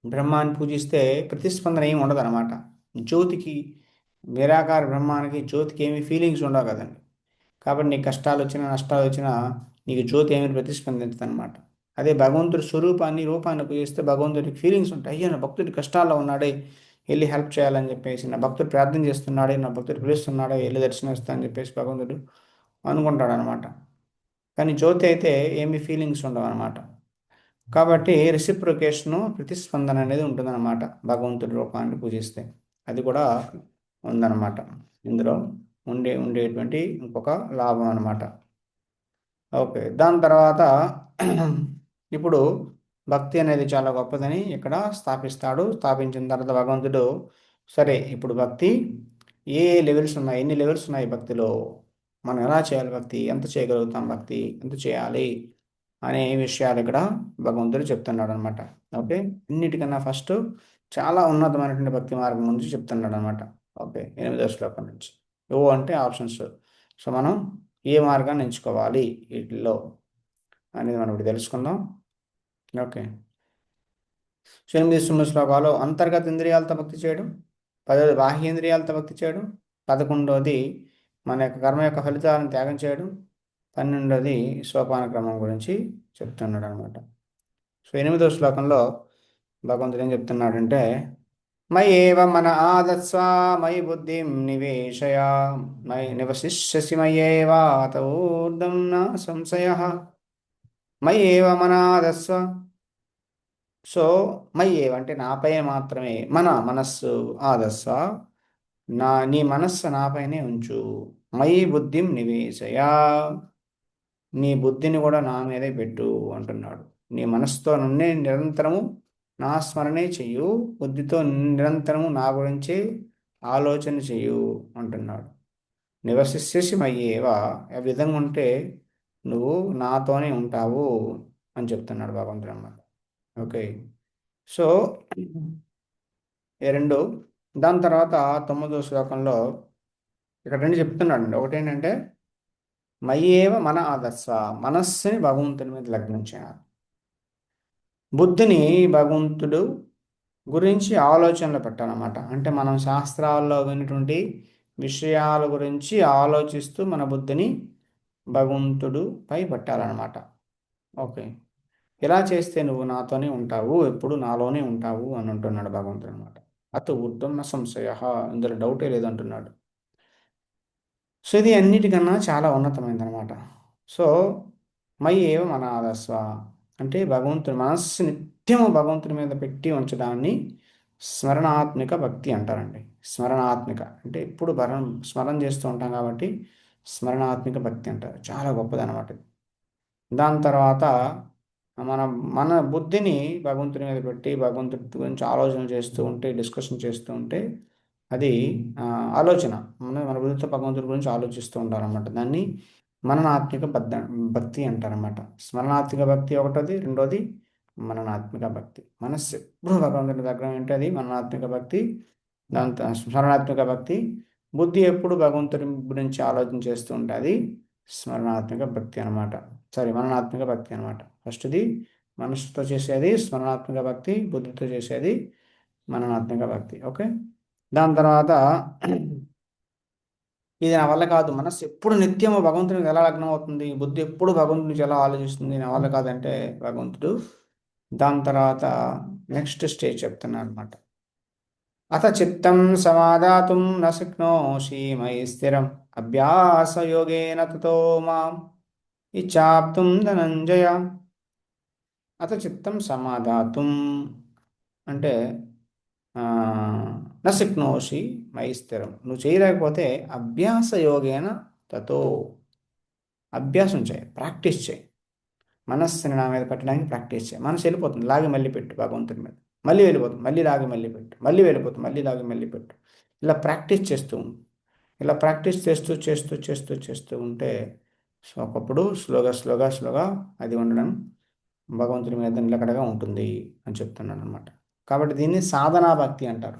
బ్రహ్మాన్ని పూజిస్తే ప్రతిస్పందన ఏమి ఉండదు అనమాట. జ్యోతికి, నిరాకార బ్రహ్మానికి, జ్యోతికి ఏమి ఫీలింగ్స్ ఉండవు కదండి. కాబట్టి నీకు కష్టాలు వచ్చినా నష్టాలు వచ్చినా నీకు జ్యోతి ఏమి ప్రతిస్పందించదు అనమాట. అదే భగవంతుడి స్వరూపాన్ని రూపాన్ని పూజిస్తే భగవంతుడికి ఫీలింగ్స్ ఉంటాయి. అయ్యో నా భక్తుడి కష్టాల్లో ఉన్నాడే, వెళ్ళి హెల్ప్ చేయాలని చెప్పేసి, నా భక్తుడు ప్రార్థన చేస్తున్నాడే, నా భక్తుడు పిలుస్తున్నాడే, వెళ్ళి దర్శనం ఇస్తా అని చెప్పేసి భగవంతుడు అనుకుంటాడు అనమాట. కానీ జ్యోతి అయితే ఏమి ఫీలింగ్స్ ఉండవు అనమాట. కాబట్టి రెసిప్రొకేషను, ప్రతిస్పందన అనేది ఉంటుందన్నమాట భగవంతుడి రూపాన్ని పూజిస్తే. అది కూడా ఉందన్నమాట ఇందులో ఉండేటువంటి ఇంకొక లాభం అనమాట. ఓకే. దాని తర్వాత ఇప్పుడు భక్తి అనేది చాలా గొప్పదని ఇక్కడ స్థాపిస్తాడు. స్థాపించిన తర్వాత భగవంతుడు, సరే ఇప్పుడు భక్తి ఏ లెవెల్స్ ఉన్నాయి, ఎన్ని లెవెల్స్ ఉన్నాయి భక్తిలో, మనం ఎలా చేయాలి భక్తి, ఎంత చేయగలుగుతాం భక్తి, ఎంత చేయాలి అనే విషయాలు ఇక్కడ భగవంతుడు చెప్తున్నాడు అనమాట. ఓకే. అన్నిటికన్నా ఫస్ట్ చాలా ఉన్నతమైనటువంటి భక్తి మార్గం గురించి చెప్తున్నాడు అనమాట. ఓకే. 8వ శ్లోకం నుంచి. ఓ అంటే ఆప్షన్స్. సో మనం ఏ మార్గాన్ని ఎంచుకోవాలి వీటిల్లో అనేది మనం ఇప్పుడు తెలుసుకుందాం. ఓకే. సో 8, 9 శ్లోకాలు అంతర్గత ఇంద్రియాలతో భక్తి చేయడం, 10వది బాహ్యేంద్రియాలతో భక్తి చేయడం, 11వది మన యొక్క కర్మ యొక్క ఫలితాలను త్యాగం చేయడం, 12వది సోపాన క్రమం గురించి చెప్తున్నాడు అనమాట. సో 8వ శ్లోకంలో భగవంతుడు ఏం చెప్తున్నాడంటే, మయేవ మన ఆదత్స్వ మయి బుద్ధిం నివేశయ మయి నివసిష్యసి మయేవ అత ఊర్ధ్వం న సంశయః. మయేవ మన ఆదత్స్వ. సో మయేవ అంటే నాపై మాత్రమే, మన మనస్సు, ఆదస్వ నీ మనస్సు నాపైనే ఉంచు, మయి బుద్ధిం నివేశయ నీ బుద్ధిని కూడా నా మీదే పెట్టు అంటున్నాడు. నీ మనసుతో నన్నే నిరంతరము నా స్మరణే చెయ్యు, బుద్ధితో నిరంతరము నా గురించే ఆలోచన చెయ్యు అంటున్నాడు. నివసిస్యసి మయ్యేవా, ఆ విధంగా ఉంటే నువ్వు నాతోనే ఉంటావు అని చెప్తున్నాడు భగవంతుడు అన్నమాట. ఓకే. సో ఈ రెండు. దాని తర్వాత 9వ శ్లోకంలో ఇక్కడ రెండు చెప్తున్నాడు. ఒకటి ఏంటంటే మయ్యేవ మన ఆదర్శ, మనస్సుని భగవంతుని మీద లగ్నం చేయాలి. బుద్ధిని భగవంతుడు గురించి ఆలోచనలు పెట్టాలన్నమాట. అంటే మనం శాస్త్రాల్లో విన్నటువంటి విషయాల గురించి ఆలోచిస్తూ మన బుద్ధిని భగవంతుడు పై పెట్టాలన్నమాట. ఓకే. ఇలా చేస్తే నువ్వు నాతోనే ఉంటావు, ఎప్పుడు నాలోనే ఉంటావు అని అంటున్నాడు భగవంతుడు అనమాట. అత ఊర్ధ్వం న సంశయ, ఇందులో డౌటే లేదంటున్నాడు. సో ఇది అన్నిటికన్నా చాలా ఉన్నతమైనదనమాట. సో మై ఏవ మన ఆదస్వ అంటే భగవంతుని మనస్సు నిత్యము భగవంతుని మీద పెట్టి ఉంచడాన్ని స్మరణాత్మిక భక్తి అంటారండి. స్మరణాత్మిక అంటే ఎప్పుడు స్మరణ చేస్తూ ఉంటాం కాబట్టి స్మరణాత్మిక భక్తి అంటారు. చాలా గొప్పదనమాట. దాని తర్వాత మన మన బుద్ధిని భగవంతుని మీద పెట్టి భగవంతుడి గురించి ఆలోచన చేస్తూ ఉంటే, డిస్కషన్ చేస్తూ ఉంటే అది ఆలోచన, మన బుద్ధితో భగవంతుడి గురించి ఆలోచిస్తూ ఉంటారన్నమాట. దాన్ని మననాత్మిక భక్తి అంటారన్నమాట. స్మరణాత్మిక భక్తి ఒకటోది, రెండోది మననాత్మిక భక్తి. మనస్సు ఎప్పుడు భగవంతుడి దగ్గర ఉంటుంది మననాత్మిక భక్తి. దాంతో స్మరణాత్మిక భక్తి. బుద్ధి ఎప్పుడు భగవంతుడి గురించి ఆలోచన చేస్తూ ఉంటుంది స్మరణాత్మిక భక్తి అనమాట. సారీ, మననాత్మిక భక్తి అనమాట. ఫస్ట్ది మనసుతో చేసేది స్మరణాత్మిక భక్తి, బుద్ధితో చేసేది మననాత్మిక భక్తి. ఓకే. దాని తర్వాత ఇది నా వల్ల కాదు, మనస్సు ఎప్పుడు నిత్యము భగవంతునికి ఎలా లగ్నం అవుతుంది, బుద్ధి ఎప్పుడు భగవంతుని నుంచి ఎలా ఆలోచిస్తుంది, నా వల్ల కాదంటే భగవంతుడు దాని తర్వాత నెక్స్ట్ స్టేజ్ చెప్తున్నాను అనమాట. అత చిత్తం సమాధాతుం న శక్నోషి మయి స్థిరం అభ్యాసయోగేన తతో మాం ఇచ్చాప్తుం ధనంజయ. అత చిత్తం సమాధాతుం అంటే న శక్నోషి మయి స్థిరం, నువ్వు చేయలేకపోతే అభ్యాస యోగేన తతో, అభ్యాసం చేయి, ప్రాక్టీస్ చేయి. మనస్సుని నా మీద పెట్టడానికి ప్రాక్టీస్ చేయి. మనసు వెళ్ళిపోతుంది, లాగి మళ్ళీ పెట్టు భగవంతుని మీద, మళ్ళీ వెళ్ళిపోతుంది, మళ్ళీ లాగి మళ్ళీ పెట్టు, మళ్ళీ వెళ్ళిపోతుంది, మళ్ళీ లాగి మళ్ళీ పెట్టు. ఇలా ప్రాక్టీస్ చేస్తూ ఉండు. ఇలా ప్రాక్టీస్ చేస్తూ చేస్తూ చేస్తూ చేస్తూ ఉంటే సో ఒకప్పుడు స్లోగా స్లోగా స్లోగా అది ఉండడం భగవంతుడి మీద నిలకడగా ఉంటుంది అని చెప్తున్నాను అనమాట. కాబట్టి దీన్ని సాధనా భక్తి అంటారు.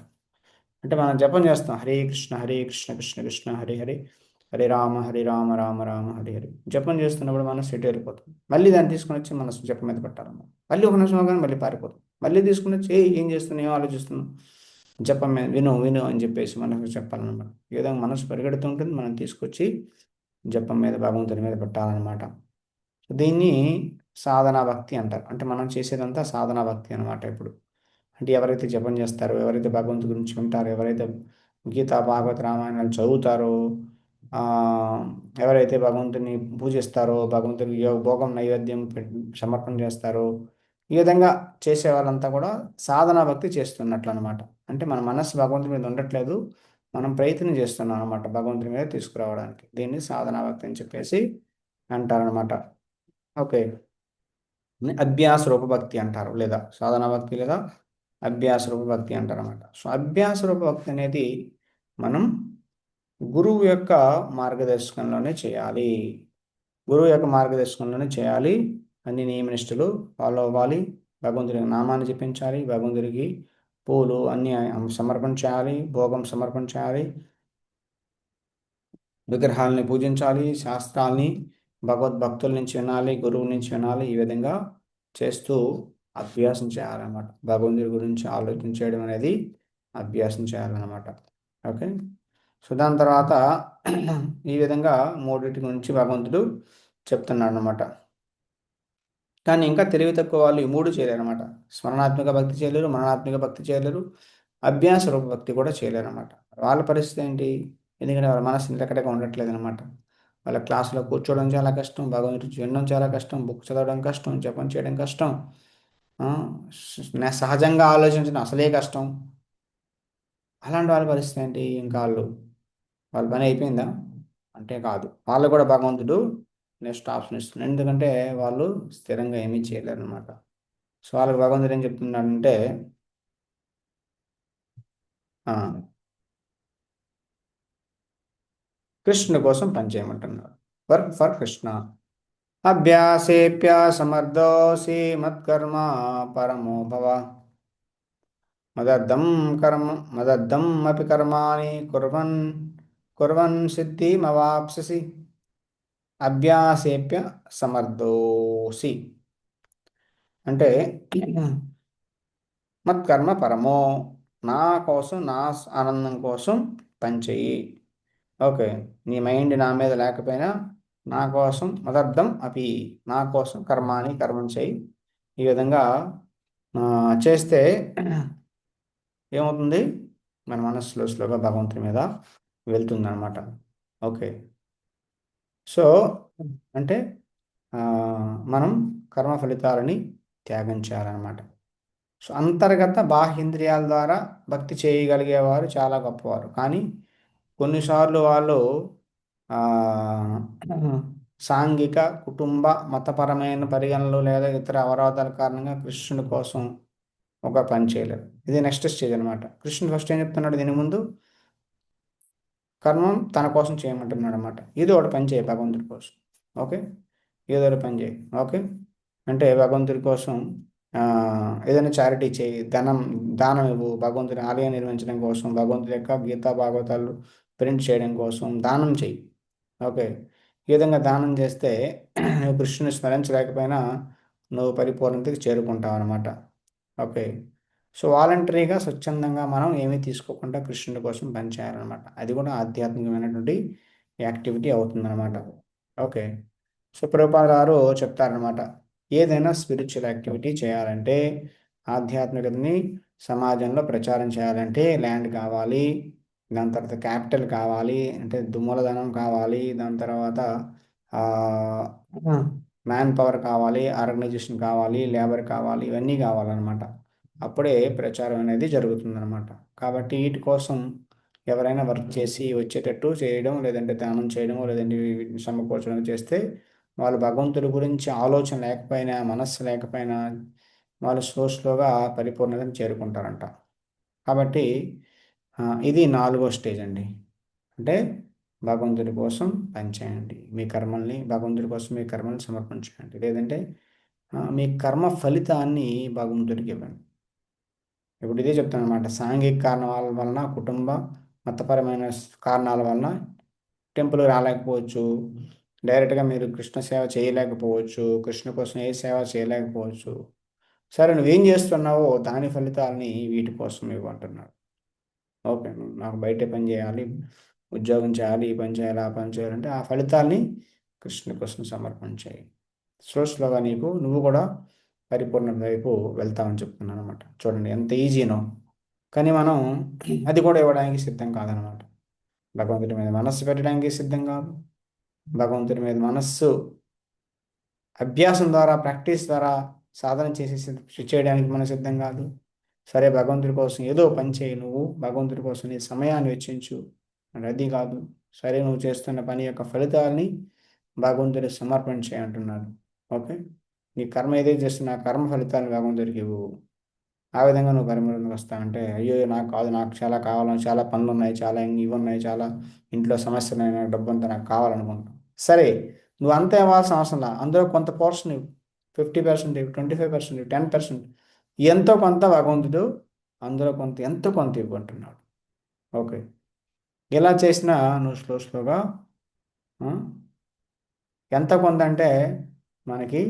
అంటే మనం జపం చేస్తాం, హరే కృష్ణ హరే కృష్ణ కృష్ణ కృష్ణ హరే హరే, హరే రామ రామ రామ హరే హరే. జపం చేస్తున్నప్పుడు మనసు ఎటు వెళ్ళిపోతుంది, మళ్ళీ దాన్ని తీసుకుని వచ్చి మనసు జపం మీద పెట్టాలన్నమాట. మళ్ళీ ఒక నిమిషం కానీ మళ్ళీ పారిపోతుంది, మళ్ళీ తీసుకుని వచ్చి ఏం చేస్తున్నావు, ఏం ఆలోచిస్తున్నావు, జపం మీద విను విను అని చెప్పేసి మనకు చెప్పాలన్నమాట. ఈ విధంగా మనసు పరిగెడుతుంటుంది, మనం తీసుకొచ్చి జపం మీద భగవంతుని మీద పెట్టాలన్నమాట. దీన్ని సాధనా భక్తి అంటారు. అంటే మనం చేసేదంతా సాధనా భక్తి అనమాట. ఇప్పుడు అంటే ఎవరైతే జపం చేస్తారో, ఎవరైతే భగవంతుడి గురించి వింటారో, ఎవరైతే గీతా భాగవత రామాయణాలు చదువుతారో, ఆ, ఎవరైతే భగవంతుని పూజిస్తారో, భగవంతుడికి భోగం నైవేద్యం సమర్పణ చేస్తారో, ఈ విధంగా చేసే వాళ్ళంతా కూడా సాధనా భక్తి చేస్తున్నట్లు అనమాట. అంటే మన మనస్సు భగవంతుడి మీద ఉండట్లేదు, మనం ప్రయత్నం చేస్తున్నాం అనమాట భగవంతుడి మీద తీసుకురావడానికి. దీన్ని సాధనా భక్తి అని చెప్పేసి అంటారనమాట. ఓకే. అభ్యాస రూపభక్తి అంటారు, లేదా సాధనా భక్తి, లేదా అభ్యాస రూపభక్తి అంటారు అన్నమాట. సో అభ్యాస రూపభక్తి అనేది మనం గురువు యొక్క మార్గదర్శకంలోనే చేయాలి. గురువు యొక్క మార్గదర్శకంలోనే చేయాలి. అన్ని నియమనిష్టలు ఫాలో అవ్వాలి. భగవంతుడికి నామాన్ని జపించాలి, భగవంతుడికి పూలు అన్ని సమర్పణ చేయాలి, భోగం సమర్పణ చేయాలి, విగ్రహాలని పూజించాలి, శాస్త్రాల్ని భగవద్భక్తుల నుంచి వినాలి, గురువు నుంచి వినాలి. ఈ విధంగా చేస్తూ అభ్యాసం చేయాలన్నమాట. భగవంతుడి గురించి ఆలోచించడం అనేది అభ్యాసం చేయాలన్నమాట. ఓకే. సో దాని తర్వాత ఈ విధంగా మూడింటి గురించి భగవంతుడు చెప్తున్నాడు అన్నమాట. కానీ ఇంకా తెలివి తక్కువ వాళ్ళు ఈ మూడు చేయలేరు అనమాట. స్మరణాత్మక భక్తి చేయలేరు, మననాత్మక భక్తి చేయలేరు, అభ్యాస రూప భక్తి కూడా చేయలేరు అనమాట. వాళ్ళ పరిస్థితి ఏంటి? ఎందుకంటే వాళ్ళ మనసు నిలకడగా ఉండట్లేదు అనమాట. వాళ్ళ క్లాసులో కూర్చోవడం చాలా కష్టం, భగవంతుడి వినడం చాలా కష్టం, బుక్ చదవడం కష్టం, జపం చేయడం కష్టం, ఆ, సహజంగా ఆలోచించడం అసలే కష్టం. అలాంటి వాళ్ళ పరిస్థితి ఏంటి? ఇంకా వాళ్ళ పని అయిపోయిందా అంటే కాదు, వాళ్ళు కూడా భగవంతుడు నెక్స్ట్ ఆప్షన్ ఇస్తున్నాడు. ఎందుకంటే వాళ్ళు స్థిరంగా ఏమీ చేయలేరు అనమాట. సో వాళ్ళకి భగవంతుడు ఏం చెప్తున్నాడంటే, ఆ, కృష్ణుడి కోసం పనిచేయమంటున్నాడు. Work for Krishna. అభ్యాసేప్యాసమర్థోసి మత్కర్మ పరమో భవ, మదర్థం కర్మ మదర్థం అపి కర్మాణి కుర్వన్ కుర్వన్ సిద్ధిమవాప్స్యసి. అభ్యాసేప్య సమర్థోసి అంటే మత్కర్మ పరమో, నా కోసం, నా ఆనందం కోసం పనిచేయి. ఓకే. నీ మైండ్ నా మీద లేకపోయినా నా కోసం, మదర్థం అపి, నా కోసం కర్మాని కర్మం చేయి. ఈ విధంగా చేస్తే ఏమవుతుంది? మన మనస్సులో స్లోగా భగవంతుని మీద వెళ్తుంది అనమాట. ఓకే. సో అంటే ఆ, మనం కర్మ ఫలితాలని త్యాగం చేయాలన్నమాట. సో అంతర్గత బాహ్యేంద్రియాల ద్వారా భక్తి చేయగలిగేవారు చాలా గొప్పవారు. కానీ కొన్నిసార్లు వాళ్ళు ఆ, సాంఘిక, కుటుంబ, మతపరమైన పరిగణనలు లేదా ఇతర అవరోధాల కారణంగా కృష్ణుడి కోసం ఒక పని చేయలేరు. ఇది నెక్స్ట్ స్టేజ్ అనమాట. కృష్ణుడు ఫస్ట్ ఏం చెప్తున్నాడు దీని ముందు? కర్మం తన కోసం చేయమంటున్నాడు అనమాట. ఏదో ఒకటి పని చేయి భగవంతుడి కోసం. ఓకే. ఏదో ఒకటి పని చేయి. ఓకే. అంటే భగవంతుడి కోసం ఆ, ఏదైనా చారిటీ చేయి, దానం ఇవ్వు, భగవంతుని ఆలయం నిర్మించడం కోసం, భగవంతుడి యొక్క గీతా భాగవతాలు ప్రింట్ చేయడం కోసం దానం చెయ్యి. ఓకే. ఈ విధంగా దానం చేస్తే నువ్వు కృష్ణుని స్మరించలేకపోయినా నువ్వు పరిపూర్ణతకి చేరుకుంటావు అనమాట. ఓకే. సో వాలంటరీగా స్వచ్ఛందంగా మనం ఏమీ తీసుకోకుండా కృష్ణుడి కోసం పనిచేయాలన్నమాట. అది కూడా ఆధ్యాత్మికమైనటువంటి యాక్టివిటీ అవుతుందన్నమాట. ఓకే. సో ప్రభుపాద గారు చెప్తారనమాట, ఏదైనా స్పిరిచువల్ యాక్టివిటీ చేయాలంటే, ఆధ్యాత్మికతని సమాజంలో ప్రచారం చేయాలంటే ల్యాండ్ కావాలి, దాని తర్వాత క్యాపిటల్ కావాలి, అంటే మూలధనం కావాలి, దాని తర్వాత మ్యాన్ పవర్ కావాలి, ఆర్గనైజేషన్ కావాలి, లేబర్ కావాలి, ఇవన్నీ కావాలన్నమాట. అప్పుడే ప్రచారం అనేది జరుగుతుందన్నమాట. కాబట్టి వీటి కోసం ఎవరైనా వర్క్ చేసి వచ్చేటట్టు చేయడం, లేదంటే దానం చేయడము, లేదంటే వీటిని సమకూర్చడం చేస్తే వాళ్ళు భగవంతుడి గురించి ఆలోచన లేకపోయినా, మనస్సు లేకపోయినా వాళ్ళు స్లోగా పరిపూర్ణతను చేరుకుంటారంట. కాబట్టి ఇది 4వ స్టేజ్ అండి. అంటే భగవంతుడి కోసం పనిచేయండి, మీ కర్మల్ని భగవంతుడి కోసం మీ కర్మల్ని సమర్పించండి, లేదంటే మీ కర్మ ఫలితాన్ని భగవంతుడికి ఇవ్వండి. ఇప్పుడు ఇదే చెప్తాను అనమాట. సాంఘిక కారణాల వలన, కుటుంబ మతపరమైన కారణాల వలన టెంపుల్ రాలేకపోవచ్చు. డైరెక్ట్గా మీరు కృష్ణ సేవ చేయలేకపోవచ్చు. కృష్ణ కోసం ఏ సేవ చేయలేకపోవచ్చు. సరే, నువ్వేం చేస్తున్నావో దాని ఫలితాలని వీటి కోసం ఇవ్వంటున్నాడు. ఓకే, నాకు బయట పని చేయాలి, ఉద్యోగం చేయాలి, ఈ పని చేయాలి, ఆ పని చేయాలంటే ఆ ఫలితాల్ని కృష్ణ కోసం సమర్పణ చేయి. స్లోగా నువ్వు కూడా పరిపూర్ణత వైపు వెళ్తామని చెప్తున్నాను అనమాట. చూడండి ఎంత ఈజీనో. కానీ మనం అది కూడా ఇవ్వడానికి సిద్ధం కాదనమాట. భగవంతుడి మీద మనస్సు పెట్టడానికి సిద్ధం కాదు. భగవంతుడి మీద మనస్సు అభ్యాసం ద్వారా, ప్రాక్టీస్ ద్వారా సాధన చేసి చేయడానికి మనం సిద్ధం కాదు. సరే, భగవంతుడి కోసం ఏదో పని చేయి, నువ్వు భగవంతుడి కోసం నీ సమయాన్ని వెచ్చించు, మరి అది కాదు. సరే, నువ్వు చేస్తున్న పని యొక్క ఫలితాలని భగవంతుడి సమర్పణ చేయంటున్నాడు. ఓకే, నీ కర్మ ఏదైతే చేస్తున్నా ఆ కర్మ ఫలితాలను భగవంతుడికి ఇవ్వు. ఆ విధంగా నువ్వు పరిమళకి వస్తావంటే, అయ్యో నాకు కాదు, నాకు చాలా కావాలి, చాలా పనులు ఉన్నాయి, చాలా ఇవి ఉన్నాయి, చాలా ఇంట్లో సమస్యలు ఉన్నాయి, నాకు డబ్బు అంతా నాకు కావాలనుకుంటావు. సరే, నువ్వు అంతా ఇవ్వాల్సిన అవసరం లేదు. అందులో కొంత పోర్షన్ ఇవ్వు. 50% ఇవ్వు, 25% ఇవ్వు, 10%, ఎంతో కొంత భగవంతుడు అందులో కొంత ఎంతో కొంత ఇవ్వంటున్నాడు. ఓకే, ఇలా చేసినా నువ్వు స్లోగా ఆ, ఎంత కొంత అంటే మనకి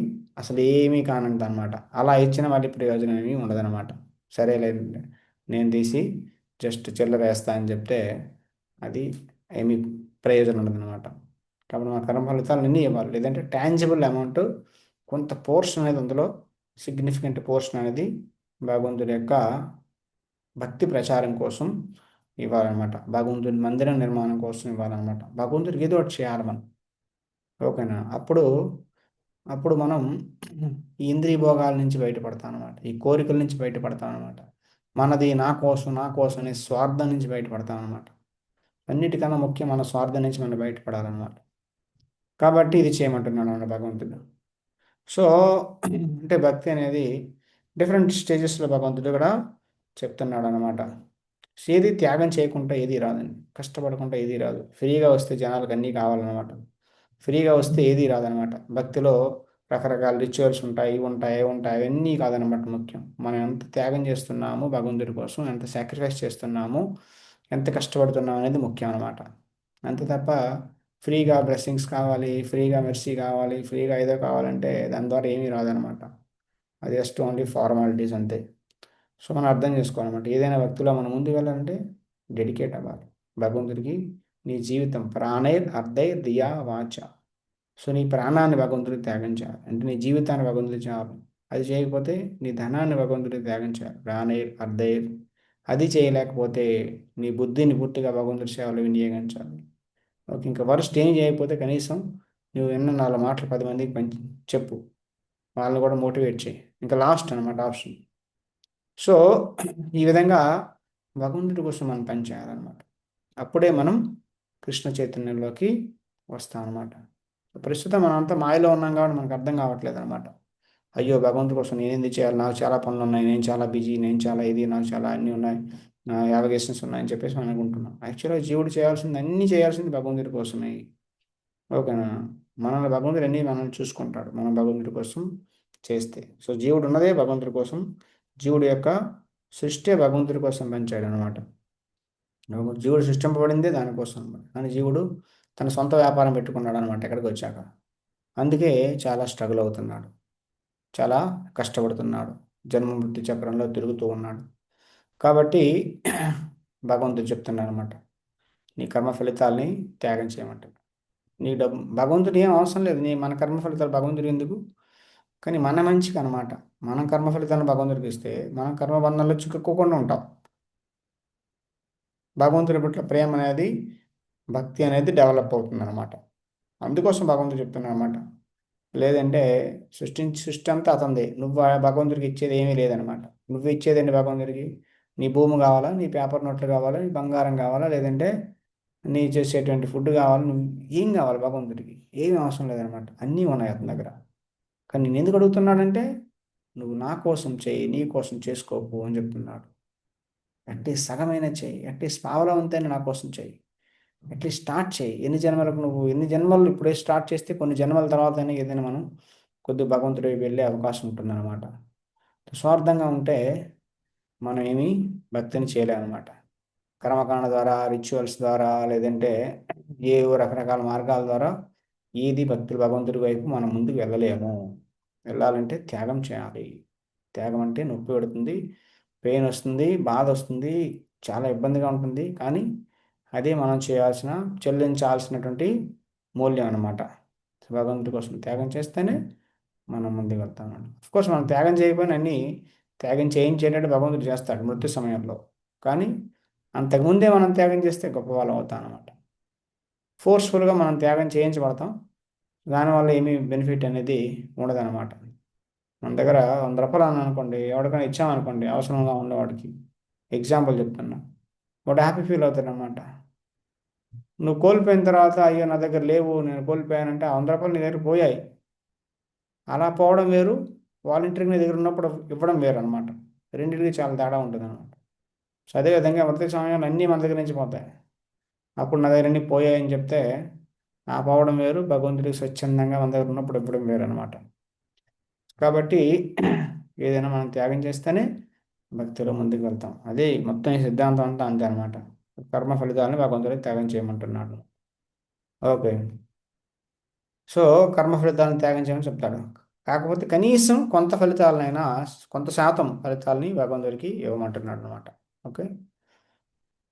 అసలు ఏమీ కానంత అనమాట. అలా ఇచ్చిన మళ్ళీ ప్రయోజనం ఏమీ ఉండదన్నమాట. సరేలే, నేను తీసి జస్ట్ చిల్లర వేస్తా అని చెప్తే అది ఏమీ ప్రయోజనం ఉండదన్నమాట. కాబట్టి మా కర్మ ఫలితాలు అన్నీ ఇవ్వాలి. లేదంటే ట్యాంజిబుల్ అమౌంట్ కొంత పోర్షన్ అనేది, అందులో సిగ్నిఫికెంట్ పోర్షన్ అనేది భగవంతుడి యొక్క భక్తి ప్రచారం కోసం ఇవ్వాలన్నమాట. భగవంతుడి మందిరం నిర్మాణం కోసం ఇవ్వాలన్నమాట. భగవంతుడికి ఏదో ఒకటి చేయాలి మనం. ఓకేనా? అప్పుడు అప్పుడు మనం ఈ ఇంద్రియ భోగాల నుంచి బయటపడతాం అనమాట. ఈ కోరికల నుంచి బయటపడతాం అనమాట. మనది నా కోసం, నా కోసం అనే స్వార్థం నుంచి బయటపడతాం అనమాట. అన్నిటికన్నా ముఖ్యం మన స్వార్థం నుంచి మనం బయటపడాలన్నమాట. కాబట్టి ఇది చేయమంటున్నాడు అన్న భగవంతుడు. సో అంటే భక్తి అనేది డిఫరెంట్ స్టేజెస్లో భగవంతుడు కూడా చెప్తున్నాడు అనమాట. ఏది త్యాగం చేయకుండా ఏది రాదండి. కష్టపడకుండా ఏది రాదు. ఫ్రీగా వస్తే జనాలకు అన్నీ కావాలన్నమాట. ఫ్రీగా వస్తే ఏది రాదనమాట. భక్తిలో రకరకాల రిచువల్స్ ఉంటాయి, ఇవి ఉంటాయి, అవి ఉంటాయి, అవన్నీ కాదనమాట ముఖ్యం. మనం ఎంత త్యాగం చేస్తున్నాము భగవంతుడి కోసం, ఎంత సాక్రిఫైస్ చేస్తున్నాము, ఎంత కష్టపడుతున్నాము అనేది ముఖ్యం అనమాట. అంతే తప్ప ఫ్రీగా బ్లెస్సింగ్స్ కావాలి, ఫ్రీగా మెర్సీ కావాలి, ఫ్రీగా ఏదో కావాలంటే దాని ద్వారా ఏమీ రాదనమాట. అది జస్ట్ ఓన్లీ ఫార్మాలిటీస్ అంతే. సో మనం అర్థం చేసుకోవాలన్నమాట. ఏదైనా భక్తిలో మనం ముందుకు వెళ్ళాలంటే డెడికేట్ అవ్వాలి భగవంతుడికి. నీ జీవితం ప్రాణైర్ అర్ధైర్ దియా వాచ. సో నీ ప్రాణాన్ని భగవంతుడికి త్యాగం చేయాలి. అంటే నీ జీవితాన్ని భగవంతుడికి చేయాలి. అది చేయకపోతే నీ ధనాన్ని భగవంతుడికి త్యాగం చేయాలి. ప్రాణైర్ అర్ధైర్. అది చేయలేకపోతే నీ బుద్ధిని పూర్తిగా భగవంతుడి సేవలో వినియోగించాలి. ఓకే, ఇంకా వరస్ట్ ఏం చేయకపోతే కనీసం నువ్వు ఎన్నో 4 మాటలు 10 మందికి చెప్పు. వాళ్ళని కూడా మోటివేట్ చేయి. ఇంకా లాస్ట్ అనమాట ఆప్షన్. సో ఈ విధంగా భగవంతుడి కోసం మనం పని చేయాలన్నమాట. అప్పుడే మనం కృష్ణ చైతన్యంలోకి వస్తాం అనమాట. ప్రస్తుతం మనం అంతా మాయలో ఉన్నాం కాబట్టి మనకు అర్థం కావట్లేదు అనమాట. అయ్యో, భగవంతుడి కోసం నేను ఎందుకు చేయాలి, నాకు చాలా పనులు ఉన్నాయి, నేను చాలా బిజీ, నేను చాలా ఇది, నాకు చాలా అన్నీ ఉన్నాయి, నా యావగేషన్స్ ఉన్నాయని చెప్పేసి మనం అనుకుంటున్నాం. యాక్చువల్గా జీవుడు చేయాల్సింది, అన్నీ చేయాల్సింది భగవంతుడి కోసమే. ఓకేనా? మనల్ని భగవంతుడు అన్నీ మనల్ని చూసుకుంటాడు మనం భగవంతుడి కోసం చేస్తే. సో జీవుడు ఉన్నదే భగవంతుడి కోసం. జీవుడు యొక్క సృష్టి భగవంతుడి కోసం పెంచాడు అనమాట. జీవుడు సృష్టింపబడిందే దానికోసం అనమాట. కానీ జీవుడు తన సొంత వ్యాపారం పెట్టుకున్నాడు అనమాట ఎక్కడికి వచ్చాక. అందుకే చాలా స్ట్రగుల్ అవుతున్నాడు, చాలా కష్టపడుతున్నాడు, జన్మ మృత్యు చక్రంలో తిరుగుతూ ఉన్నాడు. కాబట్టి భగవంతుడు చెప్తున్నాడు అనమాట, నీ కర్మ ఫలితాలని త్యాగం చేయమంటాడు. నీ డబ్బు భగవంతుడు ఏం అవసరం లేదు. మన కర్మ ఫలితాలు భగవంతుడు ఎందుకు? కానీ మన మంచికి అనమాట. మనం కర్మ ఫలితాలను భగవంతుడికి ఇస్తే మనం కర్మబంధంలో చిక్కుకోకుండా ఉంటాం. భగవంతుడి పట్ల ప్రేమ అనేది, భక్తి అనేది డెవలప్ అవుతుంది అనమాట. అందుకోసం భగవంతుడు చెప్తున్నాడు అనమాట. లేదంటే సృష్టి అంతా అతందే, నువ్వు ఆ భగవంతుడికి ఇచ్చేది ఏమీ లేదనమాట. నువ్వు ఇచ్చేదండి భగవంతుడికి? నీ భూమి కావాలా, నీ పేపర్ నోట్లు కావాలా, నీ బంగారం కావాలా, లేదంటే నీ చేసేటువంటి ఫుడ్ కావాలి, నువ్వు ఏం కావాలి భగవంతుడికి? ఏమీ అవసరం లేదనమాట. అన్నీ ఉన్నాయి అతని దగ్గర. కానీ నేను ఎందుకు అడుగుతున్నాడంటే, నువ్వు నా కోసం చేయి, నీ కోసం చేసుకోకు అని చెప్తున్నాడు. అట్లీస్ట్ సగమైన చేయి, అట్లీస్ట్ పావలా వంతైనా నా కోసం చేయి. అట్లీస్ట్ స్టార్ట్ చేయి. ఎన్ని జన్మలు ఇప్పుడే స్టార్ట్ చేస్తే కొన్ని జన్మల తర్వాత ఏదైనా మనం కొద్దిగా భగవంతుడి వైపు వెళ్ళే అవకాశం ఉంటుందన్నమాట. స్వార్థంగా ఉంటే మనం ఏమీ భక్తిని చేయలేమన్నమాట. కర్మకాండ ద్వారా, రిచువల్స్ ద్వారా, లేదంటే ఏవో రకరకాల మార్గాల ద్వారా ఏది భగవంతుడి వైపు మనం ముందుకు వెళ్ళలేము. వెళ్ళాలంటే త్యాగం చేయాలి. త్యాగం అంటే నొప్పి పెడుతుంది, పెయిన్ వస్తుంది, బాధ వస్తుంది, చాలా ఇబ్బందిగా ఉంటుంది. కానీ అదే మనం చేయాల్సిన, చెల్లించాల్సినటువంటి మూల్యం అన్నమాట. భగవంతుడి కోసం త్యాగం చేస్తేనే మనం ముందుకు వెళ్తాం. కోర్స్ మనం త్యాగం చేయకపోయినా అన్నీ త్యాగం చేయించేటట్టు భగవంతుడు చేస్తాడు మృత్యు సమయంలో. కానీ అంతకుముందే మనం త్యాగం చేస్తే గొప్ప వాళ్ళం అవుతాం అన్నమాట. ఫోర్స్ఫుల్గా మనం త్యాగం చేయించబడతాం. దానివల్ల ఏమీ బెనిఫిట్ అనేది ఉండదన్నమాట. మన దగ్గర రూ. 100 అనుకోండి, ఎవరికైనా ఇచ్చామనుకోండి అవసరంగా ఉన్నవాడికి, ఎగ్జాంపుల్ చెప్తున్నా, వాడు హ్యాపీ ఫీల్ అవుతాడనమాట. నువ్వు కోల్పోయిన తర్వాత అయ్యో నా దగ్గర లేవు, నేను కోల్పోయానంటే ఆ రూ. 100 నీ దగ్గర పోయాయి. అలా పోవడం వేరు, వాలంటీర్గా నీ దగ్గర ఉన్నప్పుడు ఇవ్వడం వేరు అనమాట. రెండింటికి చాలా తేడా ఉంటుంది అనమాట. సో అదేవిధంగా ప్రతి సమయంలో అన్నీ మన దగ్గర నుంచి పోతాయి. అప్పుడు నా దగ్గర అన్నీ పోయాయని చెప్తే ఆ పోవడం వేరు, భగవంతుడికి స్వచ్ఛందంగా మన దగ్గర ఉన్నప్పుడు ఇవ్వడం వేరు అనమాట. కాబట్టి ఏదైనా మనం త్యాగం చేస్తేనే భక్తిలో ముందుకు వెళ్తాం. అదే మొత్తం ఈ సిద్ధాంతం అంతా అంతే అనమాట. కర్మ ఫలితాలను భగవంతుడికి త్యాగం చేయమంటున్నాడు. ఓకే. సో కర్మ ఫలితాలను త్యాగం చేయమని చెప్తాడు. కాకపోతే కనీసం కొంత ఫలితాలనైనా, కొంత శాతం ఫలితాలని భగవంతుడికి ఇవ్వమంటున్నాడు అనమాట. ఓకే.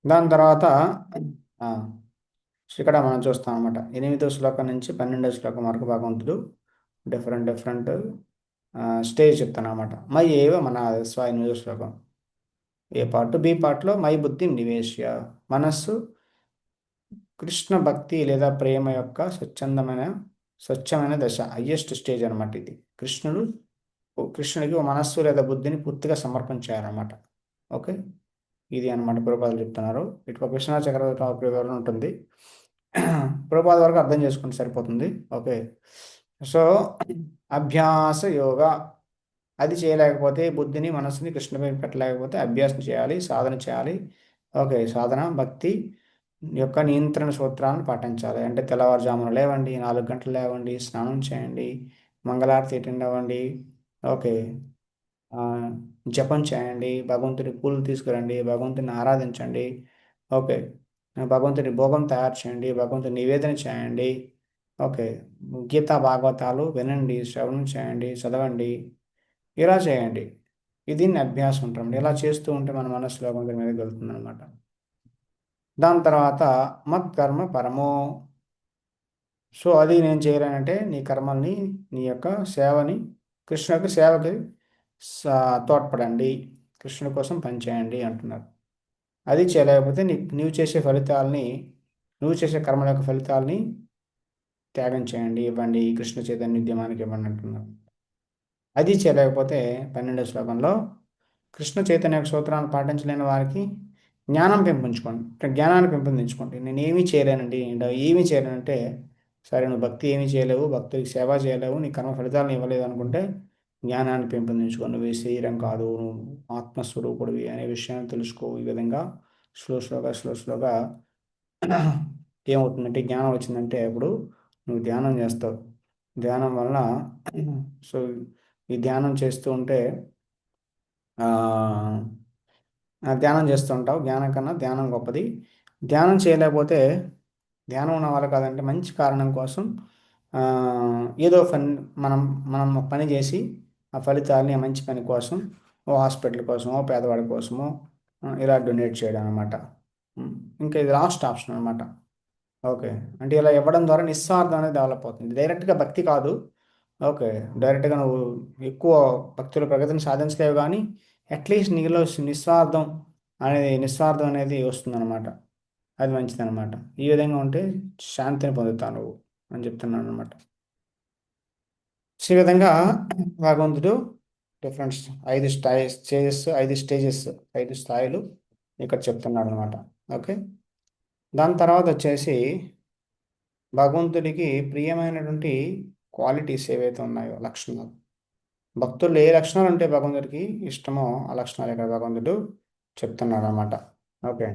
దాని తర్వాత ఆ, ఇక్కడ మనం చూస్తాం అనమాట. 8వ శ్లోకం నుంచి 12వ శ్లోకం వరకు భగవంతుడు డిఫరెంట్ డిఫరెంట్ స్టేజ్ చెప్తాను అనమాట. మై ఏవ మన 8వ శ్లోకం. ఏ పార్ట్, బి పార్ట్లో మై బుద్ధి నివేశ్య, మనస్సు కృష్ణ భక్తి లేదా ప్రేమ యొక్క స్వచ్ఛమైన దశ, హయ్యెస్ట్ స్టేజ్ అనమాట ఇది. కృష్ణుడికి ఓ మనస్సు లేదా బుద్ధిని పూర్తిగా సమర్పించారనమాట. ఓకే. ఇది అనమాట ప్రభుపాదులు చెప్తున్నారు. ఇటు కృష్ణ చక్రవర్తి వివరణ ఉంటుంది. ప్రభుపాద వరకు అర్థం చేసుకుంటే సరిపోతుంది. ఓకే. సో అభ్యాస యోగ, అది చేయలేకపోతే, బుద్ధిని మనసుని కృష్ణపై పెట్టలేకపోతే అభ్యాసం చేయాలి, సాధన చేయాలి. ఓకే. సాధన భక్తి యొక్క నియంత్రణ సూత్రాలను పాటించాలి. అంటే తెల్లవారుజామున లేవండి, 4 గంటలు లేవండి, స్నానం చేయండి, మంగళారతి అటెండ్ అవ్వండి. ఓకే. ఆ, జపం చేయండి, భగవంతుడి పూలు తీసుకురండి, భగవంతుని ఆరాధించండి. ఓకే. భగవంతుని భోగం తయారు చేయండి, భగవంతుని నివేదన చేయండి. ఓకే. గీతా భాగవతాలు వినండి, శ్రవణం చేయండి, చదవండి. ఇలా చేయండి. ఇది అభ్యాసం ఉంటుంది. ఇలా చేస్తూ ఉంటే మన మనసులో భగవంతుని మీదకి వెళ్తుంది అనమాట. దాని తర్వాత మత్కర్మ పరమో. సో అది నేను చేయలేనంటే నీ కర్మల్ని, నీ యొక్క సేవని, కృష్ణుడికి సేవకి తోడ్పడండి, కృష్ణుడి కోసం పనిచేయండి అంటున్నారు. అది చేయలేకపోతే నీవు చేసే ఫలితాలని, నువ్వు చేసే కర్మల యొక్క ఫలితాలని త్యాగం చేయండి, ఇవ్వండి, కృష్ణ చైతన్య ఉద్యమానికి ఇవ్వండి అంటున్నారు. అది చేయలేకపోతే 12వ శ్లోకంలో కృష్ణ చైతన్య యొక్క సూత్రాలను పాటించలేని వారికి జ్ఞానం పెంపొంచుకోండి, అంటే జ్ఞానాన్ని పెంపొందించుకోండి. నేను ఏమీ చేయలేనండి, నేను ఏమీ చేయలేనంటే, సరే నువ్వు భక్తి ఏమీ చేయలేవు, భక్తుడికి సేవ చేయలేవు, నీ కర్మ ఫలితాలను ఇవ్వలేదు అనుకుంటే జ్ఞానాన్ని పెంపొందించుకో. నువ్వు ఈ శరీరం కాదు, నువ్వు ఆత్మస్వరూపుడివి అనే విషయాన్ని తెలుసుకో. ఈ విధంగా స్లోగా ఏమవుతుందంటే, జ్ఞానం వచ్చిందంటే అప్పుడు నువ్వు ధ్యానం చేస్తావు. ధ్యానం వలన సో ఈ ధ్యానం చేస్తూ ఉంటే ఆ, ధ్యానం చేస్తూ ఉంటావు. జ్ఞానం కన్నా ధ్యానం గొప్పది. ధ్యానం చేయలేకపోతే, ధ్యానం ఉన్న వాళ్ళు కాదంటే మంచి కారణం కోసం ఆ, ఏదో మనం మనం ఒక పని చేసి ఆ ఫలితాలని ఆ మంచి పని కోసం, ఓ హాస్పిటల్ కోసమో, పేదవాడి కోసమో ఇలా డొనేట్ చేయడం అనమాట. ఇంకా ఇది లాస్ట్ ఆప్షన్ అనమాట. ఓకే. అంటే ఇలా ఇవ్వడం ద్వారా నిస్వార్థం అనేది డెవలప్ అవుతుంది. డైరెక్ట్గా భక్తి కాదు. ఓకే. డైరెక్ట్గా నువ్వు ఎక్కువ భక్తుల ప్రగతిని సాధించలేవు, కానీ అట్లీస్ట్ నీలో నిస్వార్థం అనేది వస్తుందన్నమాట. అది మంచిదన్నమాట. ఈ విధంగా ఉంటే శాంతిని పొందుతావు నువ్వు అని చెప్తున్నాను అనమాట. సో ఈ విధంగా భగవంతుడు డిఫరెంట్ 5 స్టేజెస్ 5 స్థాయిలు ఇక్కడ చెప్తున్నాడు అనమాట. ఓకే. దాని తర్వాత వచ్చేసి భగవంతుడికి ప్రియమైనటువంటి క్వాలిటీస్ ఏవైతే ఉన్నాయో, లక్షణాలు, భక్తుల్లో ఏ లక్షణాలు ఉంటే భగవంతుడికి ఇష్టమో ఆ లక్షణాలు ఇక్కడ భగవంతుడు చెప్తున్నాడు అనమాట. ఓకే.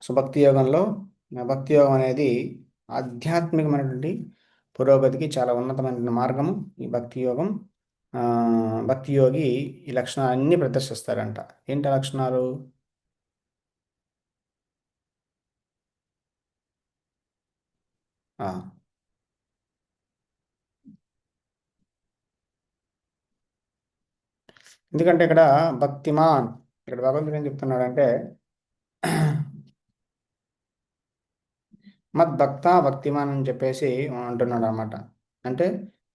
సో భక్తి యోగం అనేది ఆధ్యాత్మికమైనటువంటి పురోగతికి చాలా ఉన్నతమైన మార్గము ఈ భక్తి యోగం. ఆ, భక్తి యోగి ఈ లక్షణాలన్నీ ప్రదర్శిస్తారంట. ఏంటి ఆ లక్షణాలు? ఆ, ఎందుకంటే ఇక్కడ భక్తిమాన్, ఇక్కడ భగవంతుడు ఏం చెప్తున్నాడంటే మద్భక్త భక్తిమాన్ అని చెప్పేసి అంటున్నాడు అనమాట. అంటే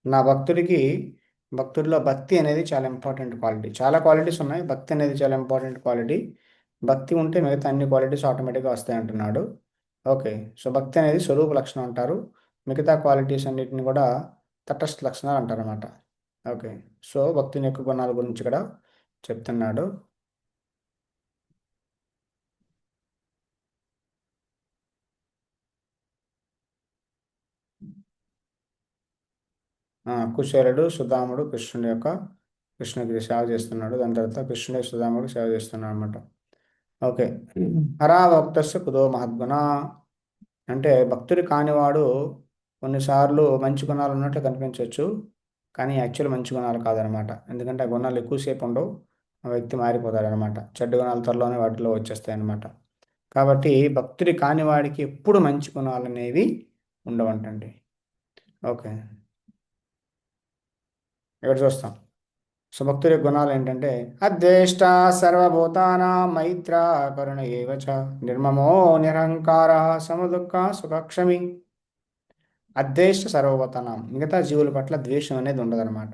నా భక్తుడికి, భక్తుడిలో భక్తి అనేది చాలా ఇంపార్టెంట్ క్వాలిటీ. చాలా క్వాలిటీస్ ఉన్నాయి, భక్తి అనేది చాలా ఇంపార్టెంట్ క్వాలిటీ. భక్తి ఉంటే మిగతా అన్ని క్వాలిటీస్ ఆటోమేటిక్గా వస్తాయి అంటున్నాడు. ఓకే. సో భక్తి అనేది స్వరూప లక్షణం అంటారు. మిగతా క్వాలిటీస్ అన్నిటిని కూడా తటస్థ లక్షణాలు అంటారు అనమాట. ఓకే. సో భక్తుని యొక్క గుణాల గురించి కూడా చెప్తున్నాడు. కుశలుడు సుధాముడు కృష్ణుడి యొక్క, కృష్ణుడికి సేవ చేస్తున్నాడు. దాని తర్వాత కృష్ణుడి సుధాముడు సేవ చేస్తున్నాడు అనమాట. ఓకే. హరాభక్తస్య కుదో మహద్గుణ, అంటే భక్తుడు కానివాడు కొన్నిసార్లు మంచి గుణాలు ఉన్నట్లు కనిపించవచ్చు, కానీ యాక్చువల్ మంచి గుణాలు కాదనమాట. ఎందుకంటే ఆ గుణాలు ఎక్కువసేపు ఉండవు, ఆ వ్యక్తి మారిపోతాడనమాట. చెడ్డ గుణాలు త్వరలోనే వాటిలో వచ్చేస్తాయి అనమాట. కాబట్టి భక్తుడి కానివాడికి ఎప్పుడు మంచి గుణాలు అనేవి ఉండవంటండి. ఓకే. ఇక్కడ చూస్తాం. సో భక్తుడి యొక్క గుణాలు ఏంటంటే అద్వేష్ట సర్వభూతానాం మైత్ర కరుణ ఏవ చ నిర్మమో నిరహంకార సమదుఃఖ సుఖక్షమి. అద్వేష్ట సర్వభూతానాం, మిగతా జీవుల పట్ల ద్వేషం అనేది ఉండదన్నమాట.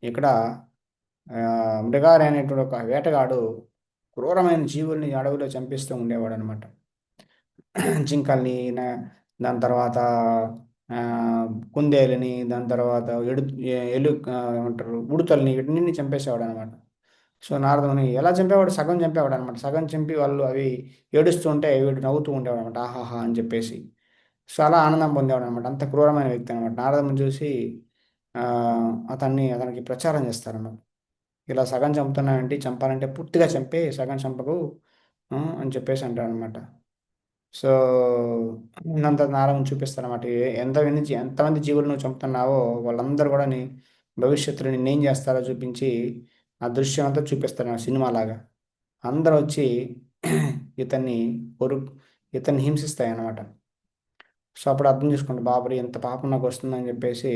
ఇక్కడ మృగారి అనేటువంటి ఒక వేటగాడు క్రూరమైన జీవుల్ని అడవిలో చంపిస్తూ ఉండేవాడు అనమాట. జింకల్ని, దాని తర్వాత ఆ, కుందేలుని, దాని తర్వాత ఏమంటారు, ఉడుతల్ని, వీటిని చంపేసేవాడు అనమాట. సో నారదుని ఎలా చంపేవాడు? సగం చంపేవాడు అనమాట. సగం చంపి వాళ్ళు అవి ఏడుస్తూ ఉంటే వీడు నవ్వుతూ ఉండేవాడు అనమాట, ఆహాహా అని చెప్పేసి. చాలా ఆనందం పొందేవాడు అనమాట. అంత క్రూరమైన వ్యక్తి అనమాట. నారదముని చూసి ఆ, అతనికి ప్రచారం చేస్తారన్నమాట. ఇలా సగం చంపుతున్నానంటే, చంపాలంటే పూర్తిగా చంపే, సగం చంపకు అని చెప్పేసి అంటారు అనమాట. సో నంత నారదముని చూపిస్తారన్నమాట. ఎంతమంది జీవులు నువ్వు చంపుతున్నావో వాళ్ళందరూ కూడా నీ భవిష్యత్తులో నిన్నేం చేస్తారో చూపించి ఆ దృశ్యం అంతా చూపిస్తారు సినిమా లాగా. అందరూ వచ్చి ఇతన్ని కొరు ఇతన్ని హింసిస్తాయి అన్నమాట. సో అప్పుడు అర్థం చేసుకోండి, బాబరి ఎంత పాపం నాకు వస్తుందని చెప్పేసి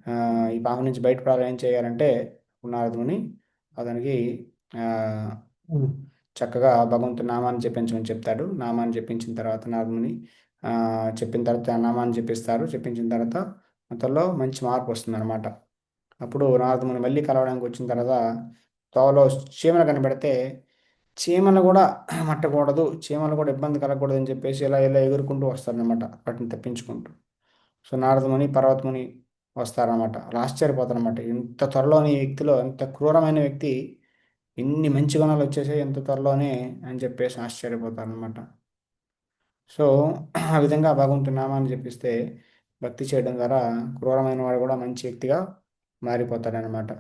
ఆ, ఈ పాపం నుంచి బయటపడాలి, ఏం చేయాలంటే నారదుని అతనికి ఆ, ఉమ్, చక్కగా భగవంతుని నామాన్ని జపించమని చెప్తాడు. నామాన్ని జపించిన తర్వాత నారదుని చెప్పిన తర్వాత ఆ నామాన్ని జపిస్తారు. చెప్పించిన తర్వాత అతనిలో మంచి మార్పు వస్తుంది అనమాట. అప్పుడు నారదముని మళ్ళీ కలవడానికి వచ్చిన తర్వాత తోవలో చీమలు కనబడితే చీమలు కూడా మట్టకూడదు, చీమలు కూడా ఇబ్బంది కలగకూడదు అని చెప్పేసి ఇలా ఇలా ఎగురుకుంటూ వస్తారనమాట, వాటిని తప్పించుకుంటూ. సో నారదముని పర్వతముని వస్తారనమాట. అలా ఆశ్చర్యపోతారనమాట, ఇంత త్వరలోని ఈ వ్యక్తిలో, ఇంత క్రూరమైన వ్యక్తి ఇన్ని మంచి గుణాలు వచ్చేసాయి ఎంత త్వరలోనే అని చెప్పేసి ఆశ్చర్యపోతారనమాట. సో ఆ విధంగా భగవంతుని నామాన్ని జపిస్తే, భక్తి చేయడం ద్వారా క్రూరమైన వాడు కూడా మంచి వ్యక్తిగా మారిపోతాడనమాట.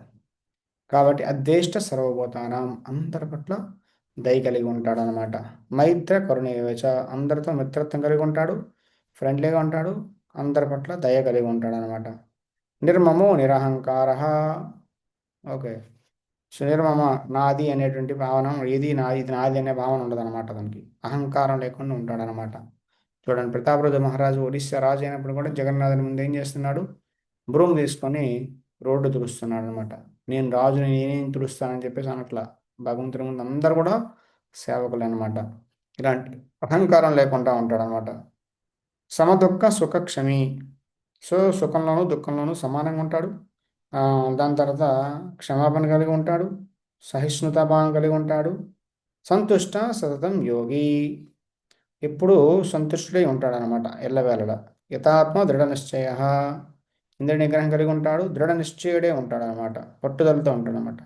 కాబట్టి అద్వేష్ట సర్వభూతానాం, అందరి పట్ల దయ కలిగి ఉంటాడు అనమాట. మైత్ర కరుణేవచ, అందరితో మిత్రత్వం కలిగి ఉంటాడు, ఫ్రెండ్లీగా ఉంటాడు, అందరి పట్ల దయ కలిగి ఉంటాడు అనమాట. నిర్మమో నిరహంకార. ఓకే. సో నిర్మమ, నాది అనేటువంటి భావన, ఇది నాది అనే భావన ఉండదు అనమాట. అతనికి అహంకారం లేకుండా ఉంటాడనమాట. చూడండి, ప్రతాపరుద్ర మహారాజు ఒడిశా రాజు అయినప్పుడు కూడా జగన్నాథుని ముందు ఏం చేస్తున్నాడు? బ్రూమ్ తీసుకొని రోడ్డు తుడుస్తున్నాడు అనమాట. నేను రాజుని, నేనేం తుడుస్తానని చెప్పేసి అనట్లా. భగవంతుని ముందు అందరు కూడా సేవకులే అనమాట. ఇలాంటి అహంకారం లేకుండా ఉంటాడు అనమాట. సమదుఃఖ సుఖ క్షమి. సో సుఖంలోను దుఃఖంలోను సమానంగా ఉంటాడు. ఆ, దాని తర్వాత క్షమాపణ కలిగి ఉంటాడు, సహిష్ణుతాభావం కలిగి ఉంటాడు, సంతుష్ట సతతం యోగి, ఎప్పుడూ సంతుష్టుడై ఉంటాడు అనమాట ఎల్లవేళలా. యథాత్మ దృఢ నిశ్చయ, ఇంద్రియ నిగ్రహం కలిగి ఉంటాడు, దృఢ నిశ్చయుడే ఉంటాడు అనమాట, పట్టుదలతో ఉంటాడు అనమాట.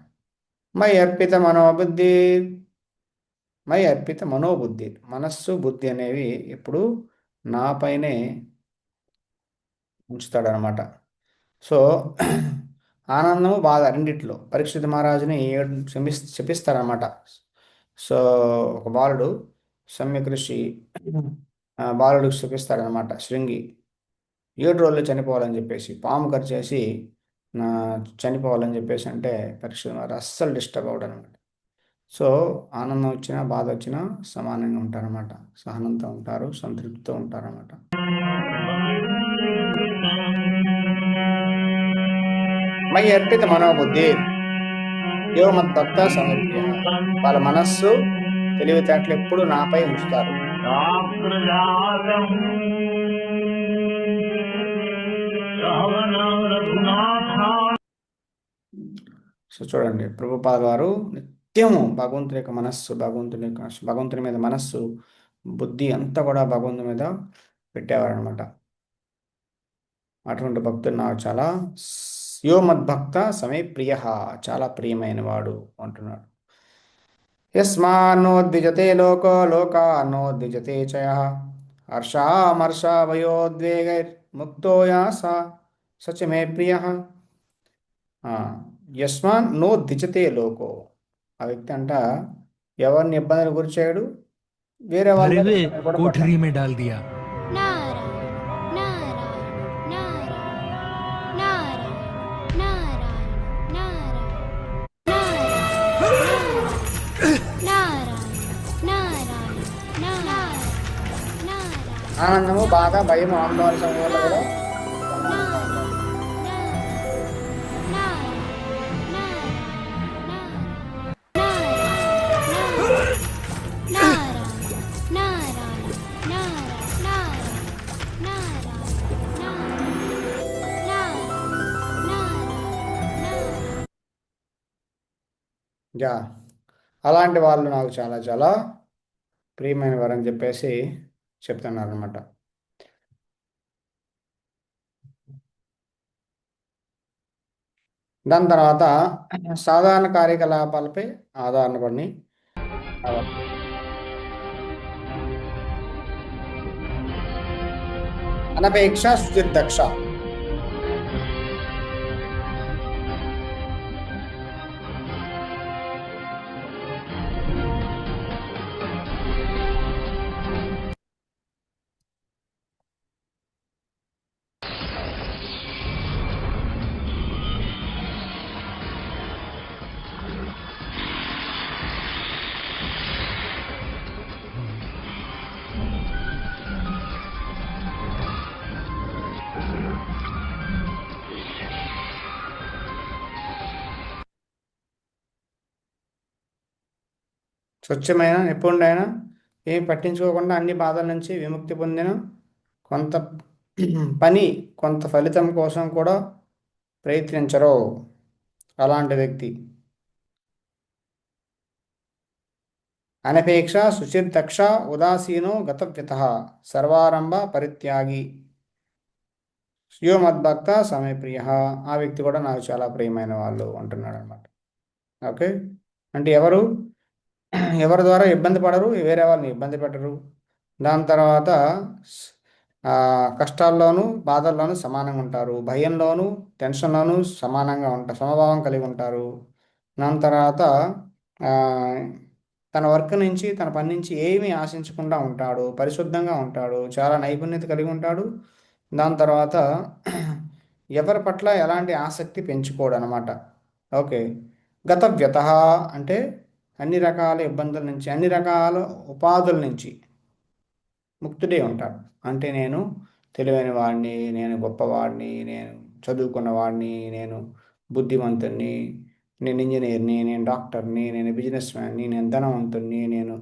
మై అర్పిత మనోబుద్ధి, మై అర్పిత మనోబుద్ధి, మనస్సు బుద్ధి అనేవి ఎప్పుడు నాపైనే ఉంచుతాడు అనమాట. సో ఆనందము బాధ రెండిట్లో పరీక్షిత్ మహారాజుని శపిస్తాడనమాట. సో ఒక బాలుడు సమ్యక్ ఋషి బాలుడికి శపిస్తాడనమాట. శృంగి 7 రోజుల్లో చనిపోవాలని చెప్పేసి పాము కరిచేసి నా చనిపోవాలని చెప్పేసి అంటే పరీక్ష వారు అస్సలు డిస్టర్బ్ అవ్వడం అనమాట. సో ఆనందం వచ్చినా బాధ వచ్చినా సమానంగా ఉంటారన్నమాట. సహనంతో ఉంటారు, సంతృప్తితో ఉంటారన్నమాట. మై అర్పిత మనోబుద్ధి యో మద్భక్త సమప్రియ. వాళ్ళ మనస్సు తెలివితేటలు ఎప్పుడు నాపై ఉంచుతారు. సో చూడండి, ప్రభుపాద వారు నిత్యము భగవంతుని యొక్క మనస్సు, భగవంతుని మీద మనస్సు, బుద్ధి అంతా కూడా భగవంతుని మీద పెట్టేవారు అనమాట. అటువంటి భక్తుడు నాకు చాలా యో మద్భక్త సమే ప్రియ, చాలా ప్రియమైన వాడు అంటున్నాడు. యస్మాన్నోద్విజతే లోకో లోకాన్నోద్విజతే చ యః హర్షామర్షభయోద్వేగైర్ముక్తో యాస సచ మే ప్రియ. యస్మాన్ నో ద్విజతే లోకో. ఆ వ్యక్తి అంట ఎవరిని ఇబ్బందులు గురి చేయడు, వేరే వాళ్ళ अरे మీద वे ఇబ్బంది కూడా పడ్డాడు. कोठरी में डाल दिया। नारायण नारायण नारायण नारायण नारायण नारायण नारायण नारायण ఆనందము, బాధ, భయం, ఆందోళన సమయంలో కూడా యా అలాంటి వాళ్ళు నాకు చాలా చాలా ప్రియమైన వారు అని చెప్పేసి చెప్తున్నారు అనమాట. దాని తర్వాత సాధారణ కార్యకలాపాలపై ఆధారపడి అనపేక్ష సుచిర్దక్ష. స్వచ్ఛమైన నిపుణుడైన, ఏం పట్టించుకోకుండా అన్ని బాధల నుంచి విముక్తి పొందిన, కొంత పని కొంత ఫలితం కోసం కూడా ప్రయత్నించరు అలాంటి వ్యక్తి. అనపేక్ష శుచిర్దక్ష ఉదాసీనో గతవ్యత సర్వారంభ పరిత్యాగి యో మద్భక్త సమే ప్రియ. ఆ వ్యక్తి కూడా నాకు చాలా ప్రియమైన వాళ్ళు అంటున్నాడు అనమాట. ఓకే, అంటే ఎవరి ద్వారా ఇబ్బంది పడరు, వేరే వాళ్ళని ఇబ్బంది పెట్టరు. దాని తర్వాత కష్టాల్లోనూ బాధల్లోనూ సమానంగా ఉంటారు, భయంలోనూ టెన్షన్లోనూ సమానంగా ఉంటారు, సమభావం కలిగి ఉంటారు. దాని తర్వాత ఆ, తన వర్క్ నుంచి, తన పని నుంచి ఏమీ ఆశించకుండా ఉంటాడు, పరిశుద్ధంగా ఉంటాడు, చాలా నైపుణ్యత కలిగి ఉంటాడు. దాని తర్వాత ఎవరి పట్ల ఎలాంటి ఆసక్తి పెంచుకోడు అనమాట. ఓకే, గతవ్యత అంటే అన్ని రకాల ఇబ్బందుల నుంచి, అన్ని రకాల ఉపాధుల నుంచి ముక్తుడే ఉంటాడు. అంటే నేను తెలివైన వాడిని, నేను గొప్పవాడిని, నేను చదువుకున్న వాడిని, నేను బుద్ధిమంతుణ్ణి, నేను ఇంజనీర్ని, నేను డాక్టర్ని, నేను బిజినెస్ మ్యాన్ని, నేను ధనవంతుణ్ణి, నేను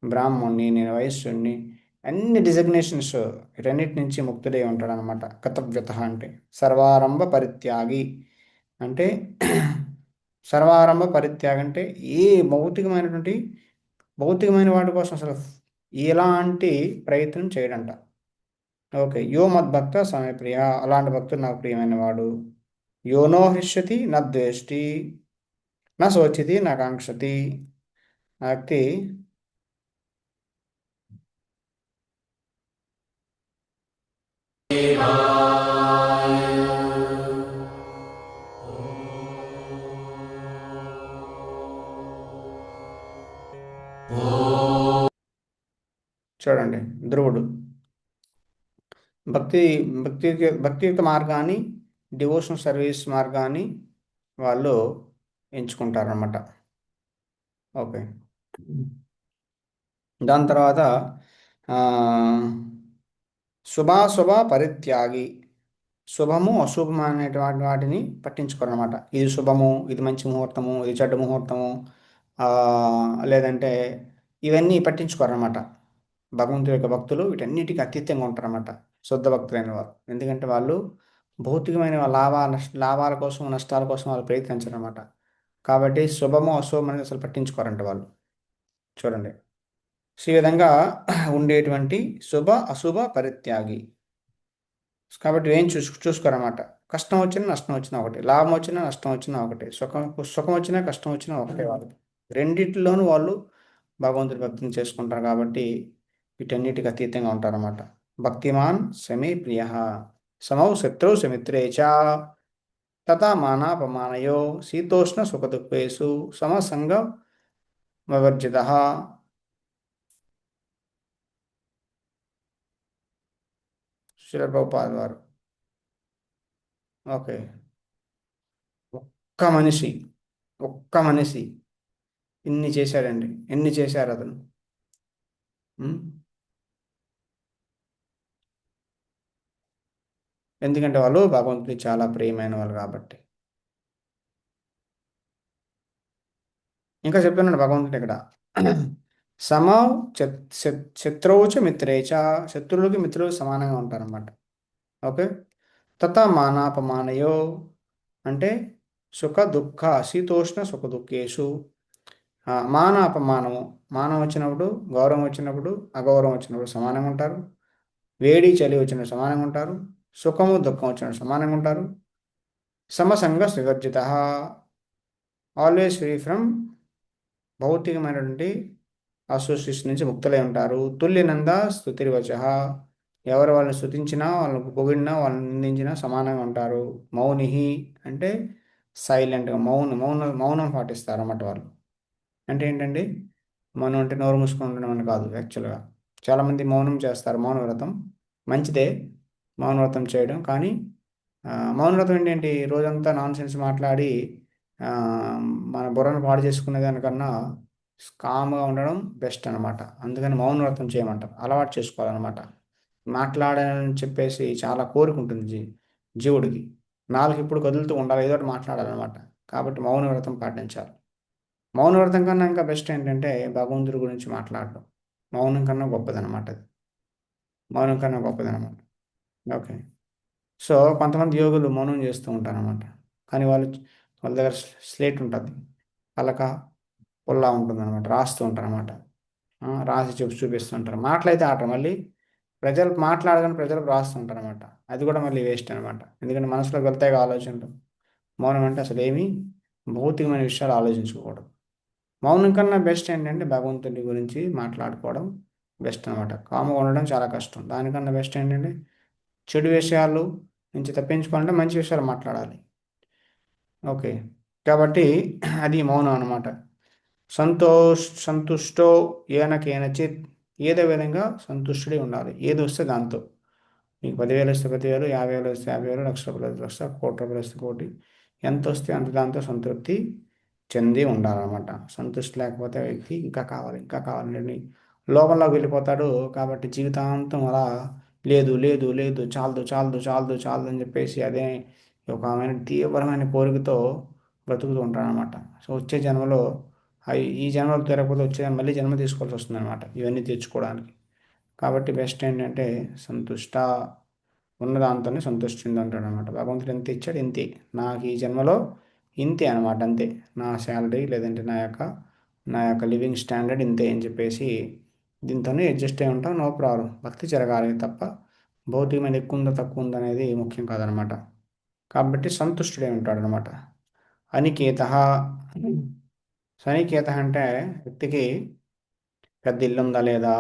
బ్రాహ్మణ్ణి, నేను వైశ్యుణ్ణి, అన్ని డిజగ్నేషన్స్ వీటన్నిటి నుంచి ముక్తుడే ఉంటాడు అనమాట. కతవ్యత అంటే సర్వారంభ పరిత్యాగి. అంటే సర్వారంభ పరిత్యాగం అంటే ఏ భౌతికమైన వాటి కోసం అసలు ఎలాంటి ప్రయత్నం చేయడంట. ఓకే, యో మద్భక్త సమే ప్రియ. అలాంటి భక్తుడు నాకు ప్రియమైన వాడు. యోనో హృష్యతి నా ద్వేష్టి నా శోచతి నా కాంక్షతి. ఆ వ్యక్తి చూడండి, ధ్రువుడు భక్తి భక్తియుక్త మార్గాన్ని డివోషనల్ సర్వీస్ మార్గాన్ని వాళ్ళు ఎంచుకుంటారన్నమాట. ఓకే. దాని తర్వాత ఆ, శుభాశుభ పరిత్యాగి, శుభము అశుభము అనేటువంటి వాటిని పట్టించుకోరన్నమాట. ఇది శుభము, ఇది మంచి ముహూర్తము, ఇది చెడ్డ ముహూర్తము, ఆ, లేదంటే ఇవన్నీ పట్టించుకోరన్నమాట. భగవంతుడి యొక్క భక్తులు వీటన్నిటికీ అతీతంగా ఉంటారన్నమాట, శుద్ధ భక్తులైన వారు. ఎందుకంటే వాళ్ళు భౌతికమైన లాభాల కోసం, నష్టాల కోసం వాళ్ళు ప్రయత్నించారన్నమాట. కాబట్టి శుభము అశుభం అనేది అసలు పట్టించుకోరంట వాళ్ళు. చూడండి, సో ఈ విధంగా ఉండేటువంటి శుభ అశుభ పరిత్యాగి. కాబట్టి ఏం చూసుకోరన్నమాట. కష్టం వచ్చినా నష్టం వచ్చినా ఒకటి, లాభం వచ్చినా నష్టం వచ్చినా ఒకటి, సుఖం వచ్చినా కష్టం వచ్చినా ఒకటే వాళ్ళకి. రెండిట్లోనూ వాళ్ళు భగవంతుడి భక్తిని చేసుకుంటారు కాబట్టి వీటన్నిటికి అతీతంగా ఉంటారన్నమాట. భక్తిమాన్ సమే ప్రియ, సమౌ శత్రు సమిత్రే చ, తథా మానాపమానయో శీతోష్ణ సుఖదుఃఖేషు సమసంగ వివర్జిత. శ్రీల ప్రభుపాద వారు. ఓకే. ఒక్క మనిషి, ఒక్క మనిషి ఇన్ని చేశాడండి, ఎన్ని చేశారు అతను. ఉం? ఎందుకంటే వాళ్ళు భగవంతుడికి చాలా ప్రియమైన వాళ్ళు కాబట్టి. ఇంకా చెప్తున్నాడు భగవంతుడు ఇక్కడ, సమౌ శత్రువుచ మిత్రేచ, శత్రువులకి మిత్రులకు సమానంగా ఉంటారన్నమాట. ఓకే. తథా మానాపమానయో అంటే సుఖ దుఃఖ శీతోష్ణ సుఖ దుఃఖేషు, మాన అపమానము, మానం వచ్చినప్పుడు, గౌరవం వచ్చినప్పుడు, అగౌరవం వచ్చినప్పుడు సమానంగా ఉంటారు. వేడి చలి వచ్చినప్పుడు సమానంగా ఉంటారు. సుఖము దుఃఖం వచ్చినప్పుడు సమానంగా ఉంటారు. సమసంగ సువర్జిత, ఆల్వేస్ ఫ్రీ ఫ్రమ్ భౌతికమైనటువంటి అసోసియేషన్ నుంచి ముక్తులై ఉంటారు. తుల్యనంద స్తుతిర్వచ, ఎవరు వాళ్ళని స్తుతించినా, వాళ్ళని పొగిడినా, వాళ్ళని నిందించినా సమానంగా ఉంటారు. మౌనిహి అంటే సైలెంట్గా, మౌనం పాటిస్తారు అన్నమాట వాళ్ళు. అంటే ఏంటండి, మౌనం అంటే నోరు మూసుకొని ఉండడం అని కాదు. యాక్చువల్గా చాలామంది మౌనం చేస్తారు, మౌన వ్రతం మంచిదే, మౌన వ్రతం చేయడం. కానీ మౌన వ్రతం ఏంటంటే రోజంతా నాన్ సెన్స్ మాట్లాడి ఆ, మన బుర్రను పాడు చేసుకునే దానికన్నా కామ్గా ఉండడం బెస్ట్ అనమాట. అందుకని మౌన వ్రతం చేయమంటారు, అలవాటు చేసుకోవాలన్నమాట. మాట్లాడాలని చెప్పేసి చాలా కోరిక ఉంటుంది జీవుడికి. నాలుగు ఇప్పుడు కదులుతూ ఉండాలి, ఏదో ఒకటి మాట్లాడాలన్నమాట. కాబట్టి మౌన వ్రతం పాటించాలి. మౌన వ్రతం కన్నా ఇంకా బెస్ట్ ఏంటంటే భగవంతుడి గురించి మాట్లాడడం. మౌనం కన్నా గొప్పదనమాట అది. మౌనం కన్నా గొప్పదనమాట. ఓకే. సో కొంతమంది యోగులు మౌనం చేస్తూ ఉంటారన్నమాట. కానీ వాళ్ళ దగ్గర స్లేట్ ఉంటుంది, పలక పుల్లా ఉంటుంది అనమాట, రాస్తూ ఉంటారు అనమాట. రాసి చూపిస్తుంటారు. మాటలైతే ఆట మళ్ళీ ప్రజలు మాట్లాడగానే ప్రజలకు రాస్తూ ఉంటారు అనమాట. అది కూడా మళ్ళీ వేస్ట్ అనమాట. ఎందుకంటే మనసులోకి వెళ్తాయి ఆలోచనలు. మౌనం అంటే అసలు ఏమీ భౌతికమైన విషయాలు ఆలోచించుకోకూడదు. మౌనం కన్నా బెస్ట్ ఏంటంటే భగవంతుడి గురించి మాట్లాడుకోవడం బెస్ట్ అనమాట. కామ్గా ఉండడం చాలా కష్టం. దానికన్నా బెస్ట్ ఏంటంటే చెడు విషయాలు నుంచి తప్పించుకోవాలంటే మంచి విషయాలు మాట్లాడాలి. ఓకే. కాబట్టి అది మౌనం అనమాట. సంతుష్టో ఏన కేనచిత్, ఏదో విధంగా సంతుష్టుడై ఉండాలి. ఏది వస్తే దాంతో. మీకు 10,000 వస్తే 10,000, 50,000 వస్తే 50,000, లక్ష రూపాయలు వస్తే లక్ష, కోటి రూపాయలు వస్తే కోటి, ఎంత వస్తే అంత దాంతో సంతృప్తి చెంది ఉండాలన్నమాట. సంతృష్టి లేకపోతే వ్యక్తి ఇంకా కావాలి, ఇంకా కావాలని లోకంలోకి వెళ్ళిపోతాడు. కాబట్టి జీవితాంతం అలా లేదు లేదు లేదు, చాలదు చాలదు చాలదు చాలదు అని చెప్పేసి అదే ఒక ఆమె తీవ్రమైన కోరికతో బ్రతుకుతూ ఉంటాడనమాట. సో వచ్చే జన్మలో ఈ జన్మలో తీరకపోతే వచ్చే మళ్ళీ జన్మ తీసుకోవాల్సి వస్తుంది అనమాట ఇవన్నీ తెచ్చుకోవడానికి. కాబట్టి బెస్ట్ ఏంటంటే సంతుష్ట, ఉన్న దాంతోనే సంతృష్టింది అంటాడు అనమాట. భగవంతుడు ఎంత ఇచ్చాడు ఇంతే, నాకు ఈ జన్మలో ఇంతే అనమాట, అంతే. నా శాలరీ లేదంటే నా యొక్క లివింగ్ స్టాండర్డ్ ఇంతే అని చెప్పేసి దీంతోనే అడ్జస్ట్ అయి ఉంటాం. No problem. భక్తి జరగాలి తప్ప భౌతికమైన ఎక్కువ ఉందా తక్కువ ఉందా అనేది ముఖ్యం కాదనమాట. కాబట్టి సంతుష్టుడై ఉంటాడనమాట. అనికేత, సనికేత అంటే వ్యక్తికి పెద్ద ఇల్లు ఉందా లేదా,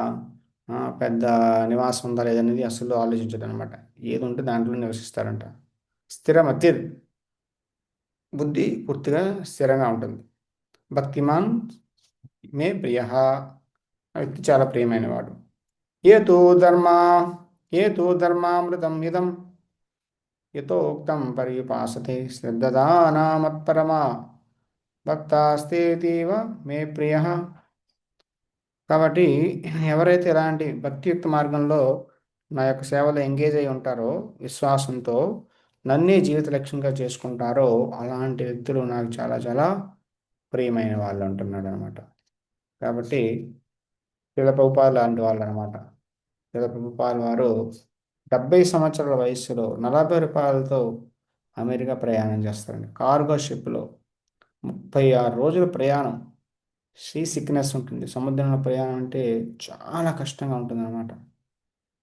పెద్ద నివాసం ఉందా లేదా అనేది అసలు ఆలోచించదు అనమాట. ఏది ఉంటే దాంట్లో నివసిస్తారంట. స్థిరమతిర్, బుద్ధి పూర్తిగా స్థిరంగా ఉంటుంది. భక్తిమాన్ మే ప్రియ, ఆ వ్యక్తి చాలా ప్రియమైన వాడు. ఏ తో ధర్మ, ఏ తో ధర్మామృతం ఇదం, యథోక్తం పర్యుపాసతే శ్రద్ధదానా మత్పరమా భక్తాస్తేతీవ మే ప్రియ. కాబట్టి ఎవరైతే ఇలాంటి భక్తియుక్త మార్గంలో నా యొక్క సేవలో ఎంగేజ్ అయి ఉంటారో, విశ్వాసంతో నన్నే జీవిత లక్ష్యంగా చేసుకుంటారో, అలాంటి వ్యక్తులు నాకు చాలా చాలా ప్రియమైన వాళ్ళు అంటున్నాడు అనమాట. కాబట్టి శిల ప్రభుపాద లాంటి వాళ్ళు అనమాట. శిల ప్రభుపాద వారు 70 సంవత్సరాల వయస్సులో 40 రూపాయలతో అమెరికా ప్రయాణం చేస్తారండి. కార్గో షిప్లో 36 రోజుల ప్రయాణం. సీ సిక్నెస్ ఉంటుంది. సముద్రంలో ప్రయాణం అంటే చాలా కష్టంగా ఉంటుందన్నమాట.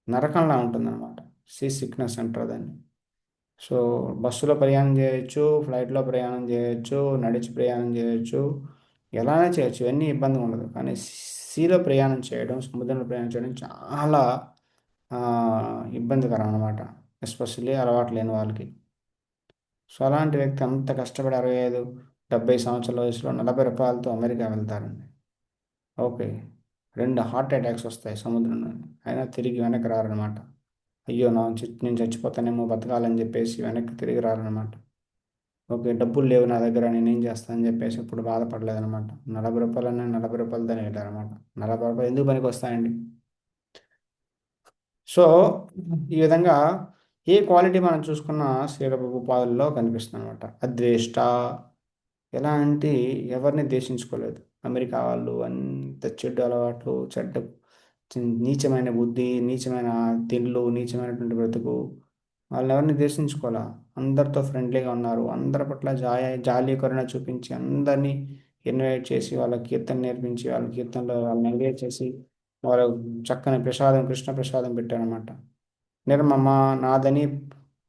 నరకంలా ఉంటుందన్నమాట. సీ సిక్నెస్ అంటారు దాన్ని. సో బస్సులో ప్రయాణం చేయొచ్చు, ఫ్లైట్లో ప్రయాణం చేయొచ్చు, నడిచి ప్రయాణం చేయొచ్చు, ఎలానే చేయొచ్చు, ఇవన్నీ ఇబ్బంది ఉండదు. కానీ సీలో ప్రయాణం చేయడం, సముద్రంలో ప్రయాణం చేయడం చాలా ఆ, ఇబ్బందికరం అనమాట. ఎస్పెషల్లీ అలవాటు లేని వాళ్ళకి. సో అలాంటి వ్యక్తి అంత కష్టపడి 65 70 సంవత్సరాల వయసులో 40 రూపాయలతో అమెరికా వెళ్తారండి. ఓకే. 2 హార్ట్ అటాక్స్ వస్తాయి సముద్రంలో. అయినా తిరిగి వెనక్కి రారనమాట. అయ్యో నేను చచ్చిపోతానేమో, బతకాలని చెప్పేసి వెనక్కి తిరిగి రారనమాట. ఓకే, డబ్బులు లేవు నా దగ్గర, నేనేం చేస్తానని చెప్పేసి ఇప్పుడు బాధపడలేదనమాట. 40 రూపాయలన్నా 40 రూపాయలతోనే వెళ్ళారనమాట. 40 రూపాయలు ఎందుకు పనికి వస్తాయండి? సో ఈ విధంగా ఏ క్వాలిటీ మనం చూసుకున్నా శ్రీల ప్రభుపాదుల్లో కనిపిస్తుంది అనమాట. అద్వేష్ట, ఎలాంటి ఎవరిని ద్వేషించుకోలేదు. అమెరికా వాళ్ళు అంత చెడు అలవాట్లు, చెడ్డ నీచమైన బుద్ధి, నీచమైన తిండ్లు, నీచమైనటువంటి బ్రతుకు, వాళ్ళని ఎవరిని ద్వేషించుకోవాలా. అందరితో ఫ్రెండ్లీగా ఉన్నారు. అందరి పట్ల జాలి కరుణ చూపించి అందరినీ ఇన్వైట్ చేసి, వాళ్ళ కీర్తన నేర్పించి, వాళ్ళ కీర్తనలో వాళ్ళని ఎంగేజ్ చేసి, వాళ్ళ చక్కని ప్రసాదం, కృష్ణ ప్రసాదం పెట్టారనమాట. నిర్మమ, నాదని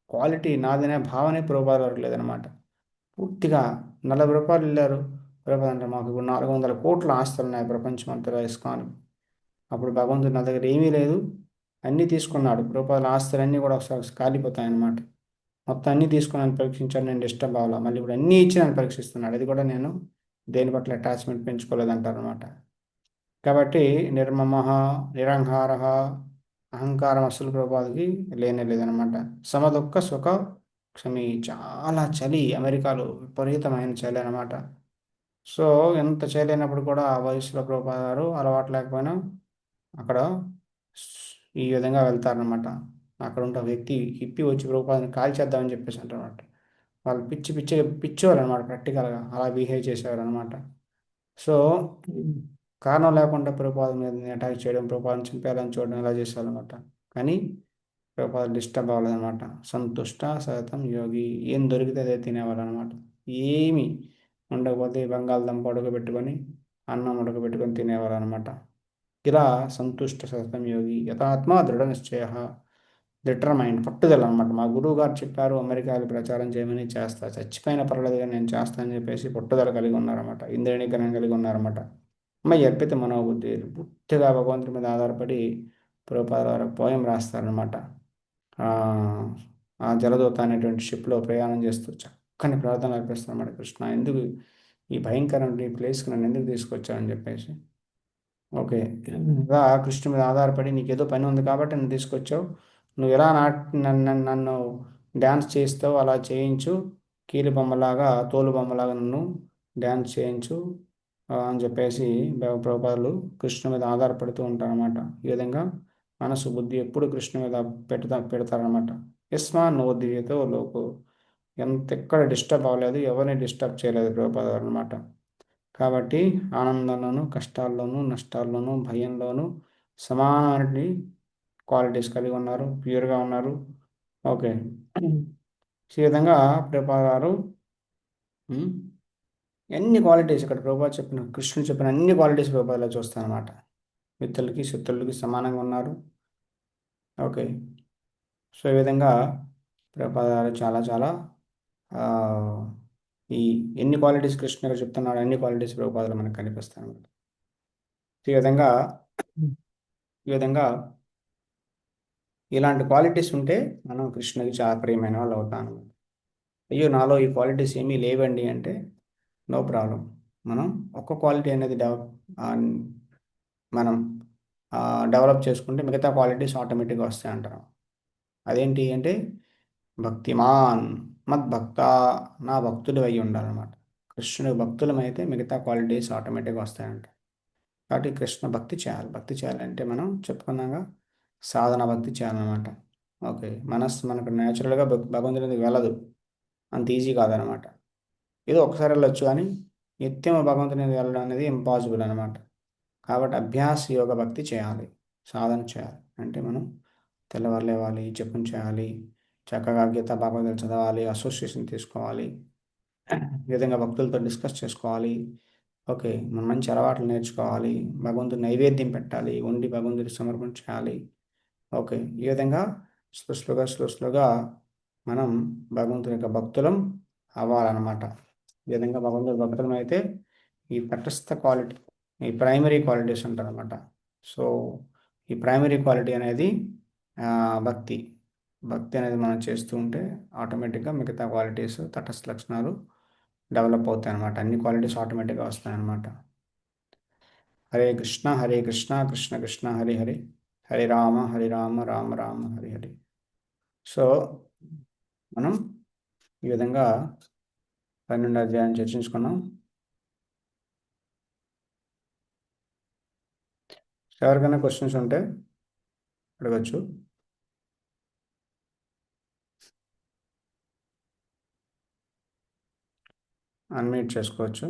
క్వాలిటీ, నాదనే భావనే ప్రభుపాద వరకు లేదనమాట. పూర్తిగా 40 రూపాయలు వెళ్ళారు. ప్రభుపాద అంటే మాకు ఇప్పుడు 400 కోట్ల ఆస్తులు ఉన్నాయి ప్రపంచం అంతటా ఇస్కాన్. అప్పుడు భగవంతుడు నా దగ్గర ఏమీ లేదు, అన్నీ తీసుకున్నాడు. ప్రభుపాదుల ఆస్తులన్నీ కూడా ఒకసారి కాలిపోతాయన్నమాట. మొత్తం అన్నీ తీసుకుని నన్ను పరీక్షించాడు. నేను డిస్టర్బ్ అవ్వాలా. మళ్ళీ ఇప్పుడు అన్నీ ఇచ్చి నన్ను పరీక్షిస్తున్నాడు. అది కూడా నేను దేని పట్ల అటాచ్మెంట్ పెంచుకోలేదంటారు అనమాట. కాబట్టి నిర్మమ, నిరహంకార, అహంకారం అసలు ప్రభుపాదికి లేనే లేదనమాట. సమదుఃఖ సుఖ క్షమి, చాలా చలి అమెరికాలో, విపరీతమైన చలి అనమాట. సో ఎంత చలి అయినప్పుడు కూడా ఆ వయసులో ప్రభుపాద గారు అలవాటు లేకపోయినా అక్కడ ఈ విధంగా వెళ్తారనమాట. అక్కడ ఉంటే ఒక వ్యక్తి హిప్పీ వచ్చి ప్రభుపాదని కాల్ చేద్దామని చెప్పేసి అంటారనమాట. వాళ్ళు పిచ్చోళ్ళు అనమాట. ప్రాక్టికల్గా అలా బిహేవ్ చేసేవారు అనమాట. సో కారణం లేకుండా ప్రభుపాద మీద అటాక్ చేయడం, ప్రభుపాదం చంపేయాలని చూడడం ఇలా చేసేవాళ్ళనమాట. కానీ ప్రభుపాద డిస్టర్బ్ అవ్వలేదన్నమాట. సంతుష్ట సతతం యోగి, ఏం దొరికితే అదే తినేవాళ్ళు అనమాట. ఏమి ఉండకపోతే బంగాళదుంప ఉడకబెట్టుకొని, అన్నం ఉడకబెట్టుకొని తినేవారు అనమాట. ఇలా సంతుష్ట సతతం యోగి యథాత్మ దృఢ నిశ్చయ, డిటర్మైండ్, పట్టుదల అనమాట. మా గురువు గారు చెప్పారు అమెరికాలో ప్రచారం చేయమని, చేస్తా, చచ్చిపోయిన పర్వాలేదు కానీ నేను చేస్తానని చెప్పేసి పట్టుదల కలిగి ఉన్నారన్నమాట. ఇంద్రియ నిగ్రహం కలిగి ఉన్నారన్నమాట. అమ్మాయి అర్పిత మనోబుద్ధి, పూర్తిగా భగవంతుడి మీద ఆధారపడి ప్రభుపాద వారు పోయం రాస్తారనమాట. ఆ ఆ జలదూత అనేటువంటి షిప్లో ప్రయాణం చేస్తూ చక్కని ప్రార్థన అర్పిస్తారన్నమాట. కృష్ణ, ఎందుకు ఈ భయంకరమైన ఈ ప్లేస్కి నన్ను ఎందుకు తీసుకొచ్చారని చెప్పేసి. ఓకే, ఇలా కృష్ణుడి మీద ఆధారపడి నీకు ఏదో పని ఉంది కాబట్టి నన్ను తీసుకొచ్చావు, నువ్వు ఎలా నన్ను డ్యాన్స్ చేస్తావు అలా చేయించు, కీలు బొమ్మలాగా, తోలు బొమ్మలాగా నన్ను డ్యాన్స్ చేయించు అని చెప్పేసి ప్రభుపాదులు కృష్ణు మీద ఆధారపడుతూ ఉంటారన్నమాట. ఈ విధంగా మనసు బుద్ధి ఎప్పుడు కృష్ణు మీద పెడతారనమాట. యస్మా నోదితో లోకు, ఎక్కడ డిస్టర్బ్ అవ్వలేదు, ఎవరిని డిస్టర్బ్ చేయలేదు ప్రభుపాద అనమాట. కాబట్టి ఆనందంలోనూ, కష్టాల్లోనూ, నష్టాల్లోనూ, భయంలోనూ సమానమైన క్వాలిటీస్ కలిగి ఉన్నారు. ప్యూర్గా ఉన్నారు. ఓకే, ఈ విధంగా ప్రభుపాద గారు ఎన్ని క్వాలిటీస్ ఇక్కడ ప్రభుపాద చెప్పిన, కృష్ణుడు చెప్పిన అన్ని క్వాలిటీస్ ప్రభుపాదలో చూస్తాను అనమాట. మిత్రులకి శత్రులకి సమానంగా ఉన్నారు. ఓకే, సో ఈ విధంగా ప్రభుపాద గారు చాలా చాలా ఆ, ఈ ఎన్ని క్వాలిటీస్ కృష్ణ గారు చెప్తున్నాడు అన్ని క్వాలిటీస్ ప్రభుపాదలో మనకు కనిపిస్తాయి అన్నమాట. ఈ విధంగా ఈ విధంగా ఇలాంటి క్వాలిటీస్ ఉంటే మనం కృష్ణుడికి చాలా ప్రియమైన వాళ్ళు అవుతాం అన్నమాట. అయ్యో నాలో ఈ క్వాలిటీస్ ఏమీ లేవండి అంటే నో ప్రాబ్లం. మనం ఒక్క క్వాలిటీ అనేది మనం డెవలప్ చేసుకుంటే మిగతా క్వాలిటీస్ ఆటోమేటిక్గా వస్తాయి అంటారు. అదేంటి అంటే భక్తిమాన్ మద్భక్త, నా భక్తుడు అయి ఉండాలన్నమాట. కృష్ణుడు భక్తులమైతే మిగతా క్వాలిటీస్ ఆటోమేటిక్గా వస్తాయంట. కాబట్టి కృష్ణ భక్తి చేయాలి. భక్తి చేయాలంటే మనం చెప్పుకున్నాగా సాధన భక్తి చేయాలన్నమాట. ఓకే, మనస్సు మనకు న్యాచురల్గా భగవంతుడి మీదకి వెళ్ళదు, అంత ఈజీ కాదనమాట. ఏదో ఒకసారి వెళ్ళొచ్చు కానీ నిత్యం భగవంతుని మీదకి వెళ్ళడం అనేది ఇంపాసిబుల్ అనమాట. కాబట్టి అభ్యాస యోగ భక్తి చేయాలి, సాధన చేయాలి. అంటే మనం తెల్లవారు లేవాలి, జపం చేయాలి, చక్కగా గీత భాగవతాలు చదవాలి, అసోసియేషన్ తీసుకోవాలి, ఈ విధంగా భక్తులతో డిస్కస్ చేసుకోవాలి. ఓకే, మనం మంచి అలవాట్లు నేర్చుకోవాలి, భగవంతుడి నైవేద్యం పెట్టాలి, వండి భగవంతుడికి సమర్పణ చేయాలి. ఓకే, ఈ విధంగా స్లోగా మనం భగవంతుని యొక్క భక్తులం అవ్వాలన్నమాట. ఈ విధంగా భగవంతుడి భక్తులం అయితే ఈ తటస్థ క్వాలిటీ, ఈ ప్రైమరీ క్వాలిటీస్ అంటారనమాట. సో ఈ ప్రైమరీ క్వాలిటీ అనేది ఆ, భక్తి భక్తి అనేది మనం చేస్తూ ఉంటే ఆటోమేటిక్గా మిగతా క్వాలిటీస్, తటస్థ లక్షణాలు డెవలప్ అవుతాయి అన్నమాట. అన్ని క్వాలిటీస్ ఆటోమేటిక్గా వస్తాయి అన్నమాట. హరే కృష్ణ కృష్ణ కృష్ణ హరే హరే, హరే రామ రామ రామ హరే హరే. సో మనం ఈ విధంగా 12 అధ్యాయం చర్చించుకున్నాం. ఎవరికైనా క్వశ్చన్స్ ఉంటే అడగచ్చు. అన్మ్యూట్ చేసుకోవచ్చు.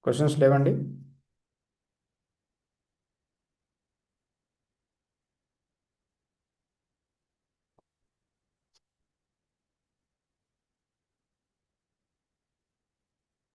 క్వశ్చన్స్ లేవండి?